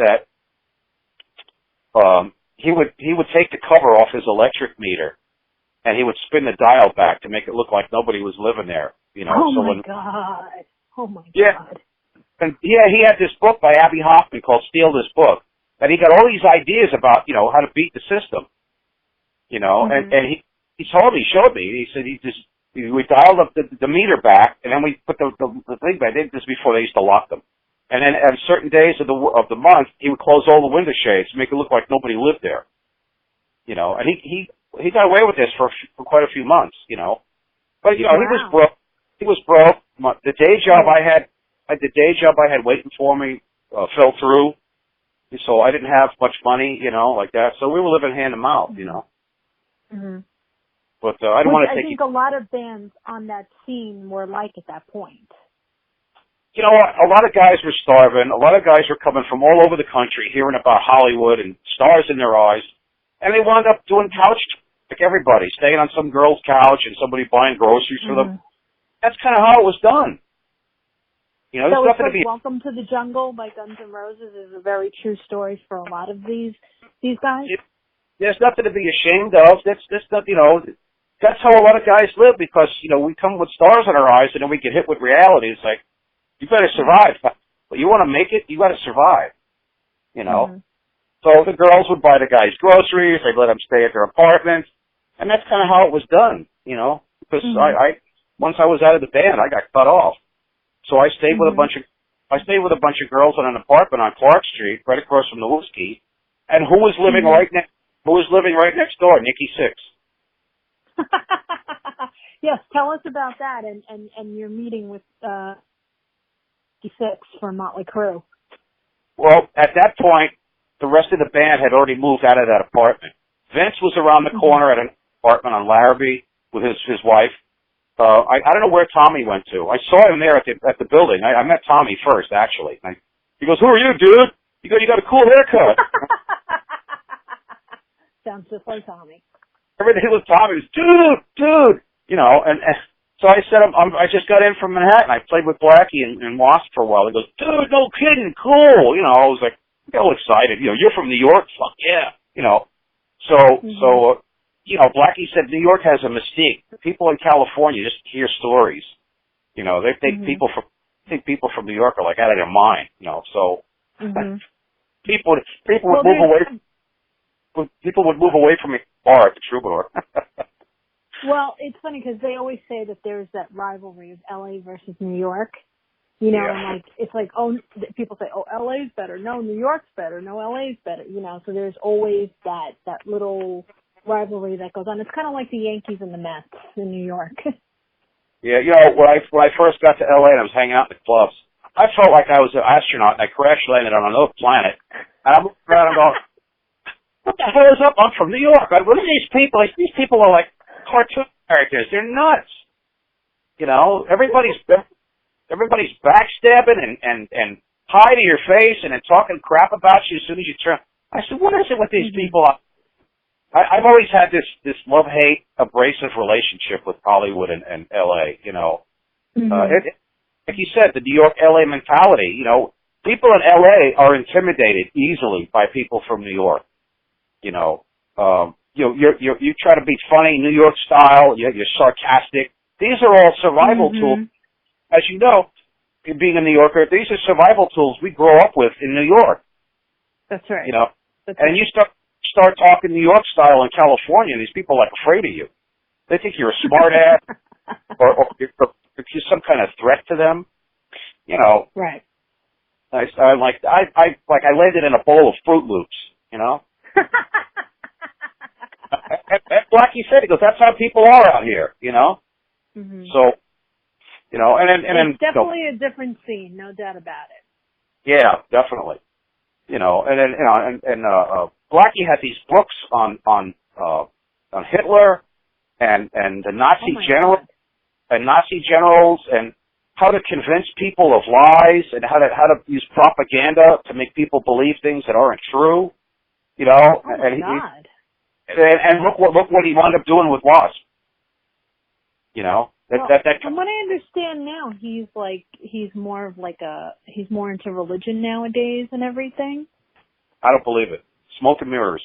that he would take the cover off his electric meter and he would spin the dial back to make it look like nobody was living there, you know. Oh my God. Yeah. And yeah, he had this book by Abby Hoffman called Steal This Book. And he got all these ideas about, you know, how to beat the system. You know, and he showed me, he said we dialed up the meter back, and then we put the thing back. This is before they used to lock them. And then at certain days of the month, he would close all the window shades to make it look like nobody lived there. You know, and he got away with this for quite a few months. You know, but you know he was broke. He was broke. The day job I had waiting for me fell through, so I didn't have much money. You know, like that. So we were living hand to mouth. You know. But I don't want to take. I think a lot of bands on that scene were like at that point. You know what? A lot of guys were starving. A lot of guys were coming from all over the country, hearing about Hollywood and stars in their eyes, and they wound up doing couch like everybody, staying on some girl's couch and somebody buying groceries for them. That's kind of how it was done. You know, so there's it's nothing to be. Welcome to the Jungle by Guns N' Roses is a very true story for a lot of these guys. There's nothing to be ashamed of. That's not, you know. That's how a lot of guys live because, you know, we come with stars in our eyes and then we get hit with reality. It's like, you better survive. But you want to make it, you got to survive. You know? So the girls would buy the guys groceries, they'd let them stay at their apartments, and that's kind of how it was done, you know? Because once I was out of the band, I got cut off. So I stayed with a bunch of girls in an apartment on Clark Street, right across from the Whiskey. And who was living right next door? Nikki Sixx. Yes, tell us about that and your meeting with Sixx from Motley Crue. Well, at that point, the rest of the band had already moved out of that apartment. Vince was around the corner at an apartment on Larrabee with his wife. I don't know where Tommy went to. I saw him there at the building. I met Tommy first, actually. He goes, "Who are you, dude?" You got a cool haircut. Sounds just like Tommy. everything was Tommy was, dude, you know, and so I said, I just got in from Manhattan. I played with Blackie and W.A.S.P for a while. He goes, dude, no kidding, cool. You know, I was like, all excited. You know, you're from New York? Fuck yeah. You know, so you know, Blackie said New York has a mystique. People in California just hear stories. You know, they think people from New York are like out of their mind. You know, so people would move away. People would move away from me far at the Troubadour. Well, it's funny because they always say that there's that rivalry of LA versus New York. You know, and like, it's like, oh, people say, oh, LA's better. No, New York's better. No, LA's better. You know, so there's always that little rivalry that goes on. It's kind of like the Yankees and the Mets in New York. Yeah, you know, when I first got to LA and I was hanging out in the clubs, I felt like I was an astronaut and I crash landed on another planet. And I'm looking around and going, what the hell is up? I'm from New York. What are these people? Like, these people are like cartoon characters. They're nuts. You know, everybody's backstabbing and high to your face and then talking crap about you as soon as you turn. I said, what is it with these people? I've always had this love-hate abrasive relationship with Hollywood and LA, you know. Like you said, the New York-LA mentality, you know, people in LA are intimidated easily by people from New York. You know, you try to be funny, New York style, you're sarcastic. These are all survival tools. As you know, being a New Yorker, these are survival tools we grow up with in New York. That's right. You know, you start talking New York style in California, and these people are like afraid of you. They think you're a smart ass, or you're some kind of threat to them. You know. Right. I landed in a bowl of Fruit Loops. You know. And Blackie said, he goes, that's how people are out here. You know. So. You know, and it's definitely a different scene, no doubt about it. Yeah, definitely. You know, and then you know, Blackie had these books on Hitler and the Nazi generals and how to convince people of lies and how to use propaganda to make people believe things that aren't true. You know, and look what he wound up doing with W.A.S.P. You know. From what I understand now, he's more into religion nowadays and everything. I don't believe it. Smoke and mirrors.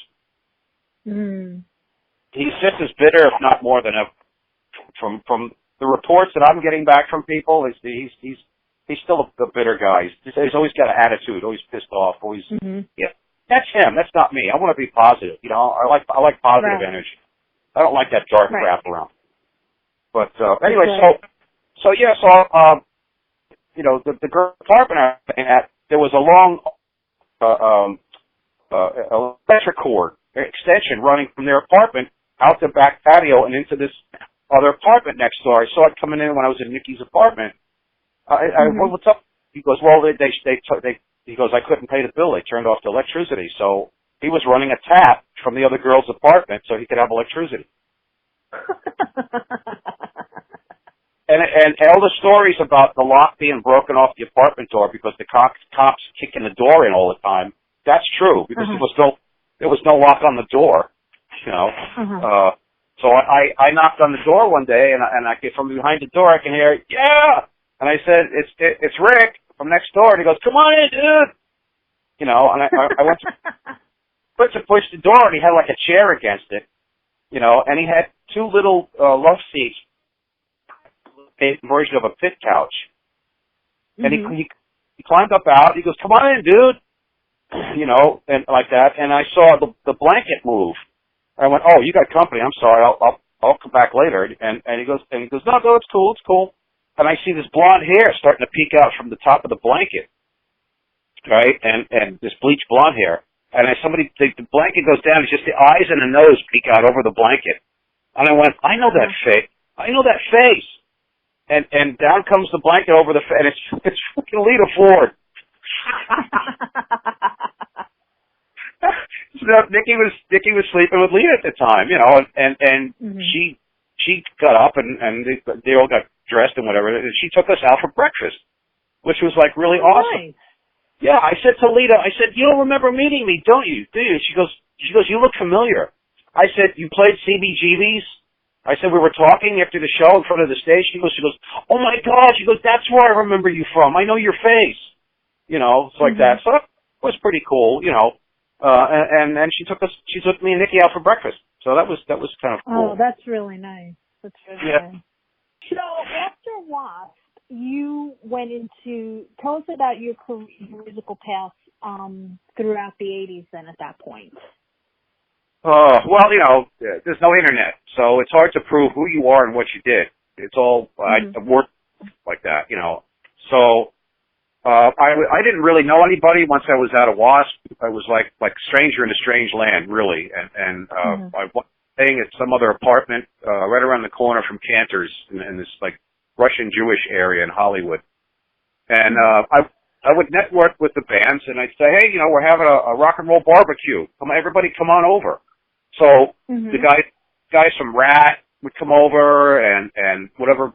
He's just as bitter, if not more than ever. From the reports that I'm getting back from people, he's still a bitter guy. He's always got an attitude, always pissed off, always. Yeah, that's him. That's not me. I want to be positive. You know, I like positive energy. I don't like that dark crap around. But anyway, so you know, the girl apartment I was at, there was a long electric cord extension running from their apartment out the back patio and into this other apartment next door. I saw it coming in when I was in Nikki's apartment. Well, what's up? He goes, well, he goes, I couldn't pay the bill. They turned off the electricity, so he was running a tap from the other girl's apartment so he could have electricity. And all the stories about the lock being broken off the apartment door because the cops kicking the door in all the time, that's true because there was no lock on the door, you know. So I knocked on the door one day and I get from behind the door I can hear, yeah, and I said it's Rick from next door, and he goes, come on in, dude, you know. And I went to push the door and he had like a chair against it, you know, and he had two little love seats. A version of a pit couch. And he climbed up out. He goes, come on in, dude. You know, and like that. And I saw the blanket move. I went, oh, you got company. I'm sorry. I'll come back later. And he goes, no, it's cool. And I see this blonde hair starting to peek out from the top of the blanket. Right? And this bleached blonde hair. And the blanket goes down. It's just the eyes and the nose peek out over the blanket. And I went, I know that face. I know that face. And down comes the blanket over the and it's fucking Lita Ford. So Nikki was sleeping with Lita at the time, you know, and she got up and they all got dressed and whatever. And she took us out for breakfast, which was like really awesome. Nice. Yeah, I said to Lita, you don't remember meeting me, don't you? Do you? She goes, you look familiar. I said, you played CBGB's? I said, we were talking after the show in front of the stage. She goes, oh my God. She goes, that's where I remember you from. I know your face. You know, it's like that. So that was pretty cool, you know. And then she took me and Nikki out for breakfast. So that was kind of cool. Oh, that's really nice. That's really nice. So after W.A.S.P, you went into, tell us about your musical path throughout the 80s then at that point. Well, you know, there's no internet, so it's hard to prove who you are and what you did. It's all, I worked like that, you know. So, I didn't really know anybody once I was out of W.A.S.P. I was like stranger in a strange land, really. And I was staying at some other apartment, right around the corner from Cantor's in this like Russian Jewish area in Hollywood. And, I would network with the bands and I'd say, hey, you know, we're having a rock and roll barbecue. Everybody come on over. So the guys from Rat would come over and whatever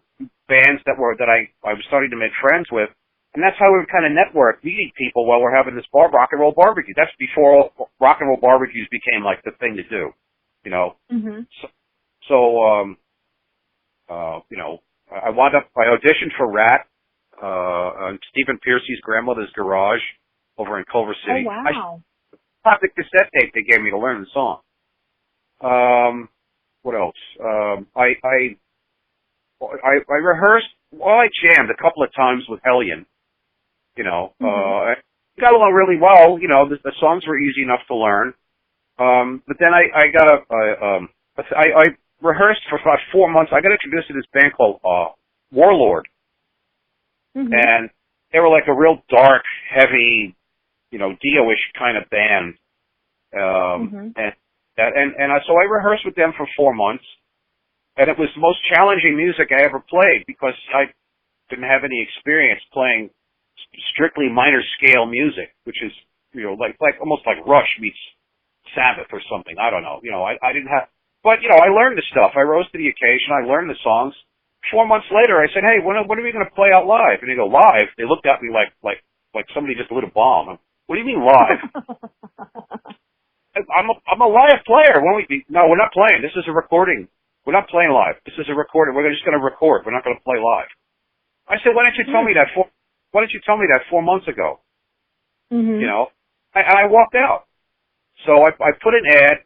bands that I was starting to make friends with. And that's how we would kind of network, meeting people while we're having this rock and roll barbecue. That's before rock and roll barbecues became like the thing to do, you know. So, you know, I auditioned for Rat, on Stephen Pearcy's grandmother's garage over in Culver City. Oh, wow. I popped the cassette tape they gave me to learn the song. What else? I rehearsed, well, I jammed a couple of times with Hellion, you know. I got along really well, you know, the songs were easy enough to learn. But then I rehearsed for about 4 months. I got introduced to this band called, Warlord. And they were like a real dark, heavy, you know, Dio-ish kind of band. So I rehearsed with them for 4 months, and it was the most challenging music I ever played because I didn't have any experience playing strictly minor scale music, which is, you know, like almost like Rush meets Sabbath or something. I don't know. You know, I didn't have, but you know, I learned the stuff. I rose to the occasion. I learned the songs. 4 months later, I said, hey, when are we going to play out live? And they go, live? They looked at me like somebody just lit a bomb. What do you mean live? I'm a live player. No, we're not playing. This is a recording. We're not playing live. This is a recording. We're just going to record. We're not going to play live. I said, why didn't you tell me that 4 months ago? You know, and I walked out. So I put an ad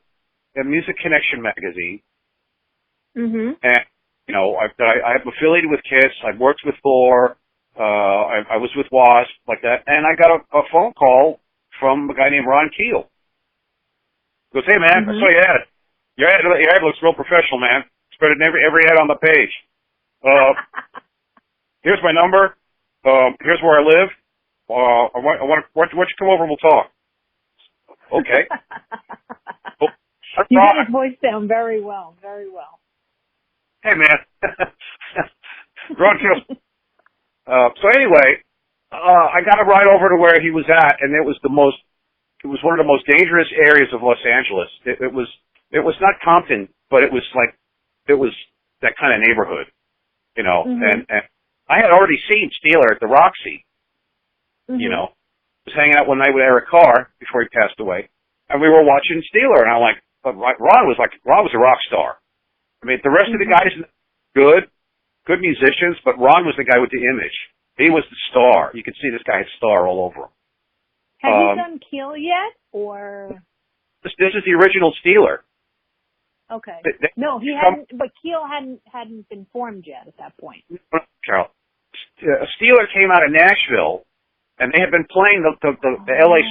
in Music Connection magazine. And you know, I'm affiliated with KISS. I've worked with Thor. I was with W.A.S.P. like that, and I got a phone call from a guy named Ron Keel. He goes, hey man, I saw your ad. Your ad looks real professional, man. It's better than every ad on the page. Here's my number. Here's where I live. Why don't you come over and we'll talk? Okay. You got his voice down very well, very well. Hey man, Ron Keel. So anyway, I got a ride over to where he was at, and it was one of the most dangerous areas of Los Angeles. It was not Compton, but it was that kind of neighborhood, you know. And I had already seen Steeler at the Roxy, you know. I was hanging out one night with Eric Carr before he passed away, and we were watching Steeler, and I'm like, but Ron was a rock star. I mean, the rest of the guys, good musicians, but Ron was the guy with the image. He was the star. You could see this guy had star all over him. Have you done Keel yet, or? This is the original Steeler. Okay. No, he hadn't, but Keel hadn't been formed yet at that point. Charles, Steeler came out of Nashville, and they had been playing the LA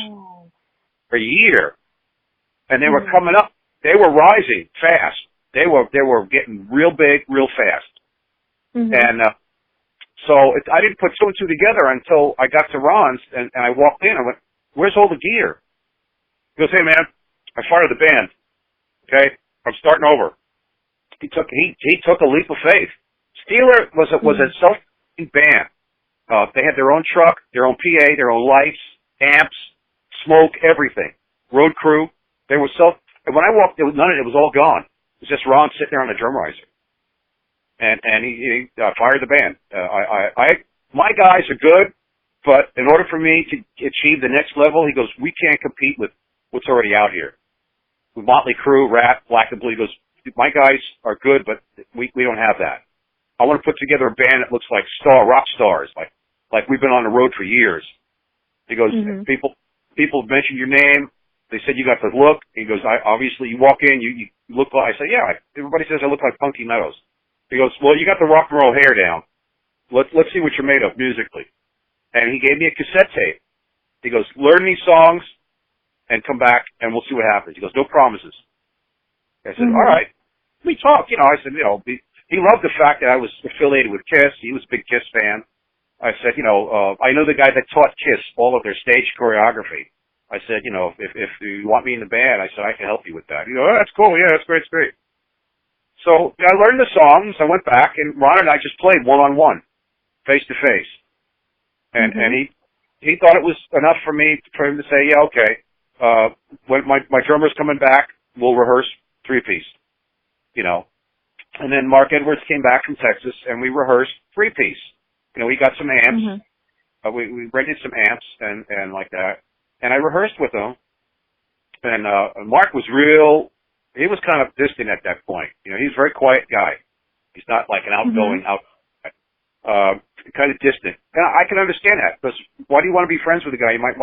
for a year, and they were coming up. They were rising fast. They were getting real big, real fast. And so I didn't put two and two together until I got to Ron's, and I walked in. I went, where's all the gear? He goes, hey, man, I fired the band. Okay? I'm starting over. He took a leap of faith. Steeler was a self-made band. They had their own truck, their own PA, their own lights, amps, smoke, everything. Road crew. They were and when I walked, it was all gone. It was just Ron sitting there on the drum riser. And he fired the band. My guys are good, but in order for me to achieve the next level, he goes, we can't compete with what's already out here. with Motley Crue, Rat, Black and Blue. He goes, my guys are good, but we don't have that. I want to put together a band that looks like rock stars, like we've been on the road for years. He goes, people mentioned your name. They said you got the look. He goes, obviously you walk in, you look like, I said, yeah, everybody says I look like Punky Meadows. He goes, well, you got the rock and roll hair down. Let's see what you're made of musically. And he gave me a cassette tape. He goes, learn these songs and come back and we'll see what happens. He goes, no promises. I said, all right. We talked, I said, he loved the fact that I was affiliated with Kiss. He was a big Kiss fan. I said, I know the guy that taught Kiss all of their stage choreography. I said, if you want me in the band, I said, I can help you with that. Oh, that's cool. Yeah, that's great. It's great. So I learned the songs. I went back, and Ron and I just played one-on-one, face-to-face. And he thought it was enough for him to say, yeah, okay, when my drummer's coming back, we'll rehearse three-piece, And then Mark Edwards came back from Texas, and we rehearsed three-piece. We got some amps. We rented some amps and like that. And I rehearsed with him. And Mark was he was kind of distant at that point. He's a very quiet guy. He's not like an outgoing kind of distant. And I can understand that, because why do you want to be friends with a guy you might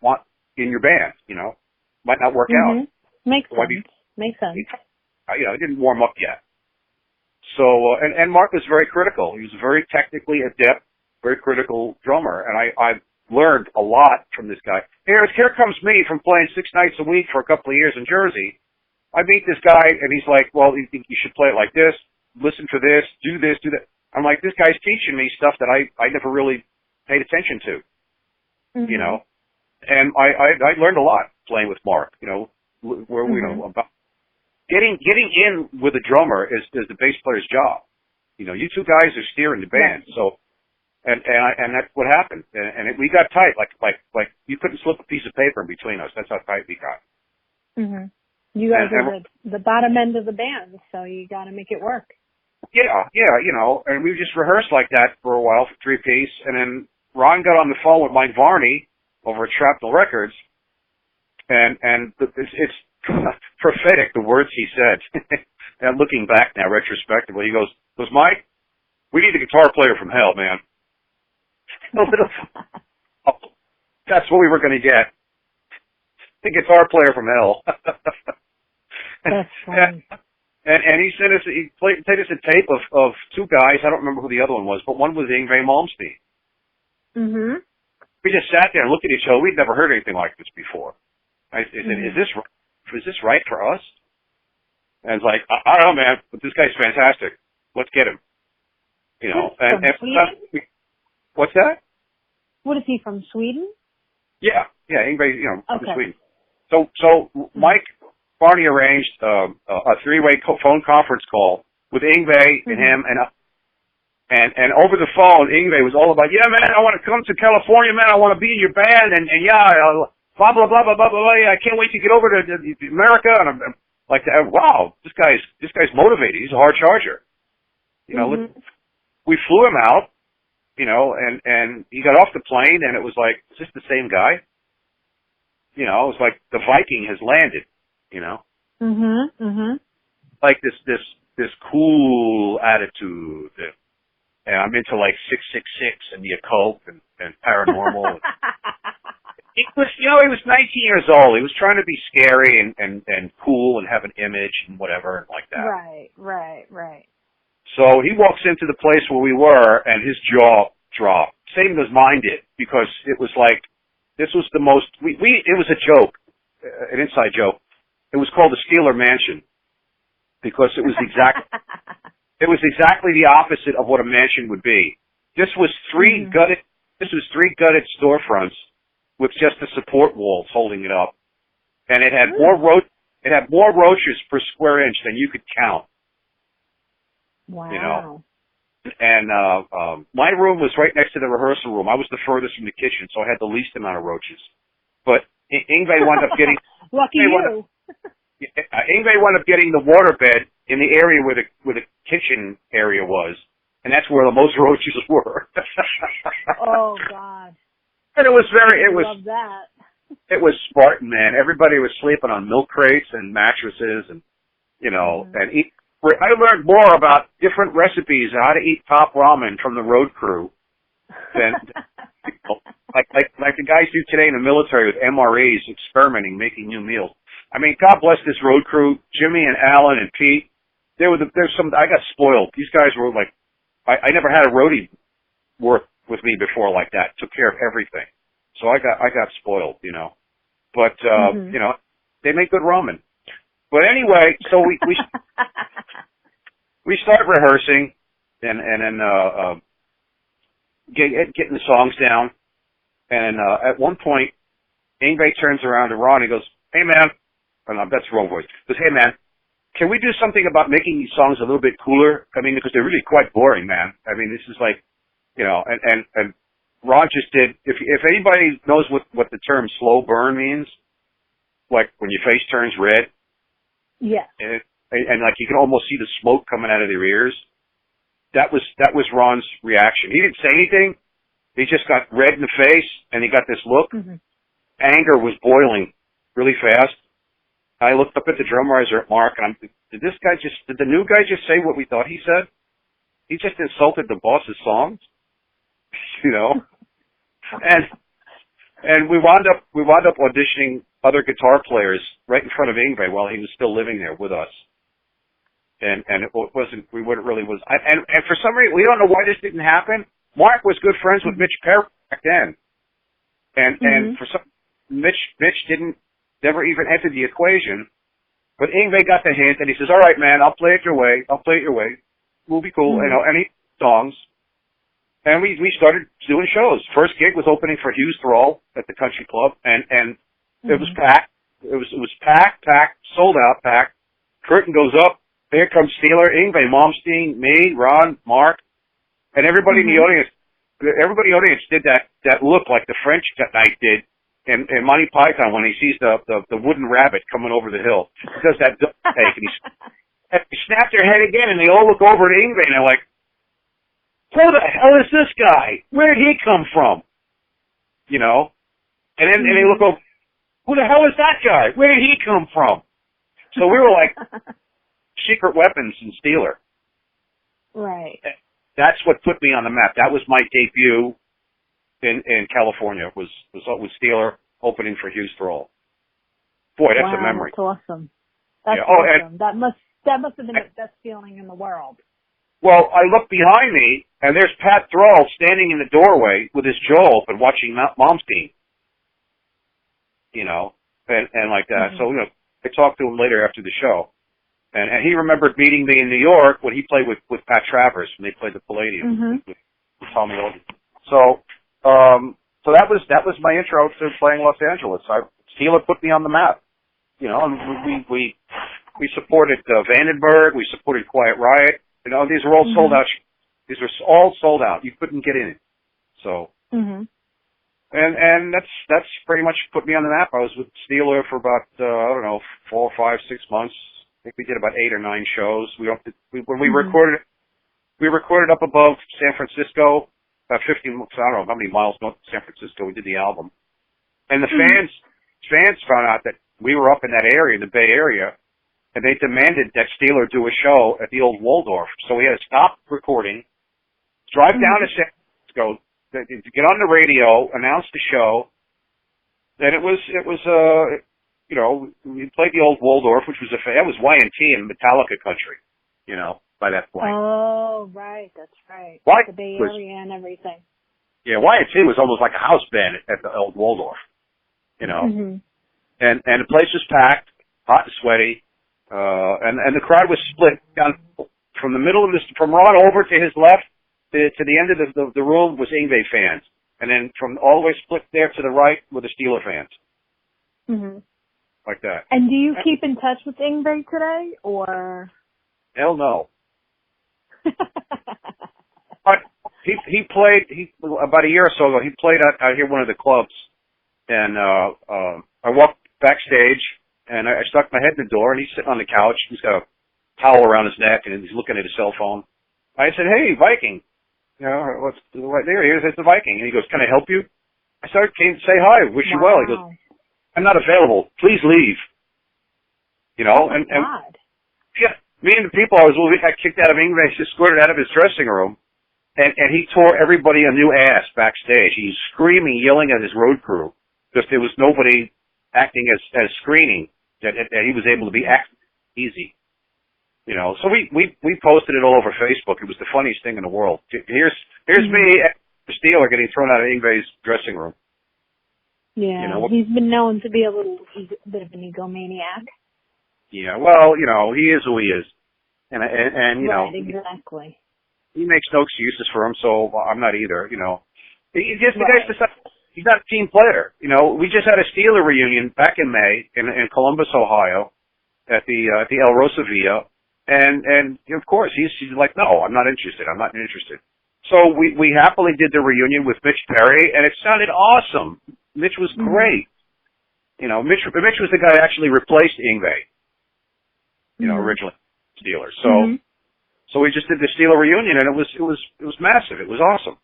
want in your band, Might not work out. Makes sense. Makes sense. It didn't warm up yet. So, and Mark was very critical. He was a very technically adept, very critical drummer, and I learned a lot from this guy. Here comes me from playing 6 nights a week for a couple of years in Jersey. I meet this guy, and he's like, well, you think you should play it like this, listen for this, do that. I'm like, this guy's teaching me stuff that I never really paid attention to, And I learnned a lot playing with Mark, about getting in with a drummer is the bass player's job. You two guys are steering the band, so and that's what happened. And we got tight, like you couldn't slip a piece of paper in between us. That's how tight we got. You guys are the bottom end of the band, so you got to make it work. Yeah, and we just rehearsed like that for a while for three-piece, and then Ron got on the phone with Mike Varney over at Shrapnel Records, and it's prophetic, the words he said. And looking back now, retrospectively, he goes, Mike, we need a guitar player from hell, man. That's what we were going to get. The guitar player from hell. That's funny. And he sent us, he played us a tape of two guys. I don't remember who the other one was, but one was Yngwie Malmsteen. We just sat there and looked at each other. We'd never heard anything like this before. I said, is this right for us? And it's like, I don't know, man, but this guy's fantastic. Let's get him. What's that? What is he, from Sweden? Yeah, Yngwie, from Okay. Sweden. So Mike Barney arranged a three-way phone conference call with Yngwie and him, and over the phone, Yngwie was all about, yeah, man, I want to come to California, man, I want to be in your band, and blah, blah, blah, blah, blah, blah, I can't wait to get over to America, and I'm like, wow, this guy's motivated, he's a hard charger. We flew him out, and he got off the plane, and it was like, is this the same guy? It was like the Viking has landed, Like this cool attitude, and I'm into like 666 and the occult and paranormal. He was 19 years old. He was trying to be scary and cool and have an image and whatever like that. Right. So he walks into the place where we were, and his jaw dropped. Same as mine did, because it was like, this was the most, it was a joke, an inside joke. It was called the Steeler Mansion, because it was exactly the opposite of what a mansion would be. This was three gutted storefronts with just the support walls holding it up. And it had more roaches per square inch than you could count. Wow. And my room was right next to the rehearsal room. I was the furthest from the kitchen, so I had the least amount of roaches. But Yngwie wound up getting lucky you. Yngwie wound up getting the waterbed in the area where the kitchen area was, and that's where the most roaches were. Oh God! And it was love that. It was Spartan, man. Everybody was sleeping on milk crates and mattresses, and and eat. I learned more about different recipes and how to eat top ramen from the road crew than like the guys do today in the military with MREs, experimenting, making new meals. I mean, God bless this road crew, Jimmy and Alan and Pete. There's some. I got spoiled. These guys were like, I never had a roadie work with me before like that. Took care of everything, so I got spoiled, But they make good ramen. But anyway, so we start rehearsing and then getting the songs down. And at one point, Yngwie turns around to Ron and goes, "Hey man," that's the wrong voice. He goes, "Hey man, can we do something about making these songs a little bit cooler? I mean, because they're really quite boring, man. I mean, this is like, and Ron just did. If anybody knows what the term slow burn means, like when your face turns red, yeah, and like you can almost see the smoke coming out of their ears. That was Ron's reaction. He didn't say anything. He just got red in the face, and he got this look. Mm-hmm. Anger was boiling really fast. I looked up at the drum riser at Mark, and did the new guy just say what we thought he said? He just insulted the boss's songs, And we wound up auditioning other guitar players right in front of Yngwie while he was still living there with us. And it wasn't, we wouldn't really was, and for some reason, we don't know why this didn't happen. Mark was good friends with Mitch Perry back then. And for some, Mitch never even entered the equation. But Yngwie got the hint, and he says, "All right, man, I'll play it your way. We'll be cool." Any songs. And we started doing shows. First gig was opening for Hughes Thrall at the Country Club, and it was packed. It was packed, sold out, packed. Curtain goes up. Here comes Steeler, Yngwie, Malmsteen, me, Ron, Mark, and everybody in the audience. Everybody in the audience did that look like the French guy did in Monty Python when he sees the wooden rabbit coming over the hill. He does that duck take, and he snapped their head again, and they all look over at Yngwie, and they're like, "Who the hell is this guy? Where did he come from?" And then and they look over, "Who the hell is that guy? Where did he come from?" So we were like Secret Weapons and Steeler. Right. That's what put me on the map. That was my debut in California. Was Steeler opening for Hughes Thrall. Boy, that's a memory. That's awesome. That's awesome. That must have been the best feeling in the world. Well, I look behind me, and there's Pat Thrall standing in the doorway with his jaw open watching Malmsteen. And like that. So, I talked to him later after the show. And he remembered meeting me in New York when he played with Pat Travers when they played the Palladium with Tommy Oldham. So that was my intro to playing Los Angeles. Steeler put me on the map. And we supported Vandenberg, we supported Quiet Riot. These are all sold out. These are all sold out. You couldn't get in. So, and that's pretty much put me on the map. I was with Steeler for about 4, 5, 6 months. I think we did about 8 or 9 shows. When we recorded up above San Francisco, about 50. I don't know how many miles north of San Francisco. We did the album, and the fans found out that we were up in that area, in the Bay Area. And they demanded that Steeler do a show at the old Waldorf. So we had to stop recording, drive down to San Francisco, to get on the radio, announce the show. And it was we played the old Waldorf, which was that was Y&T in Metallica country, by that point. Oh, right, that's right. The Bay Area and everything. Yeah, Y&T was almost like a house band at the old Waldorf, And the place was packed, hot and sweaty. And the crowd was split down from the middle of from Ron over to his left to the end of the room was Yngwie fans, and then from all the way split there to the right were the Steeler fans. Like that. And do you keep in touch with Yngwie today, or? Hell no. But he played about a year or so ago. He played out here one of the clubs, and I walked backstage. And I stuck my head in the door, and he's sitting on the couch. He's got a towel around his neck, and he's looking at his cell phone. I said, "Hey, Viking." What's right there? It's the Viking. And he goes, "Can I help you?" I said, "Came to say hi. Wish you well." He goes, I'm not available. Please leave. You know, and yeah, me and the people I was with, we got kicked out of Ingve, just escorted out of his dressing room, and he tore everybody a new ass backstage. He's screaming, yelling at his road crew, because there was nobody acting as screening, that he was able to be acting easy. You know, so we posted it all over Facebook. It was the funniest thing in the world. Here's me, the Steeler, getting thrown out of Ingve's dressing room. Yeah, you know, he's been known to be a bit of an egomaniac. Yeah, well, you know, he is who he is, and you know, right, exactly. He makes no excuses for him, so I'm not either. You know, the Right. guy's decided he's not a team player. You know, we just had a Steeler reunion back in May in Columbus, Ohio, at the El Rosa Villa. And of course, he's like, no, I'm not interested. I'm not interested. So we happily did the reunion with Mitch Perry, and it sounded awesome. Mitch was great. You know, Mitch was the guy who actually replaced Ingve, you know, originally Steelers. So we just did the Steeler reunion, and it was massive. It was awesome.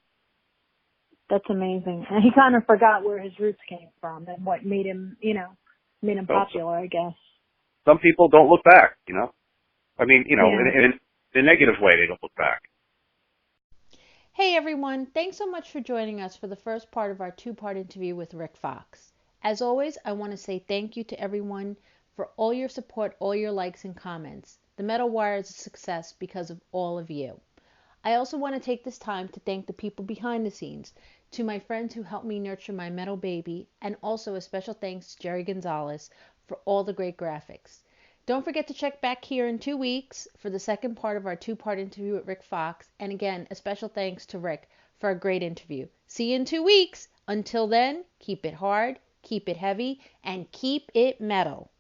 That's amazing. And he kind of forgot where his roots came from and what made him, popular, I guess. Some people don't look back, you know. I mean, you know, in the negative way, they don't look back. Hey everyone, thanks so much for joining us for the first part of our two-part interview with Rik Fox. As always, I want to say thank you to everyone for all your support, all your likes and comments. The Metal Wire is a success because of all of you. I also want to take this time to thank the people behind the scenes, to my friends who helped me nurture my metal baby, and also a special thanks to Jerry Gonzalez for all the great graphics. Don't forget to check back here in 2 weeks for the second part of our two-part interview with Rik Fox. And again, a special thanks to Rik for a great interview. See you in 2 weeks. Until then, keep it hard, keep it heavy, and keep it metal.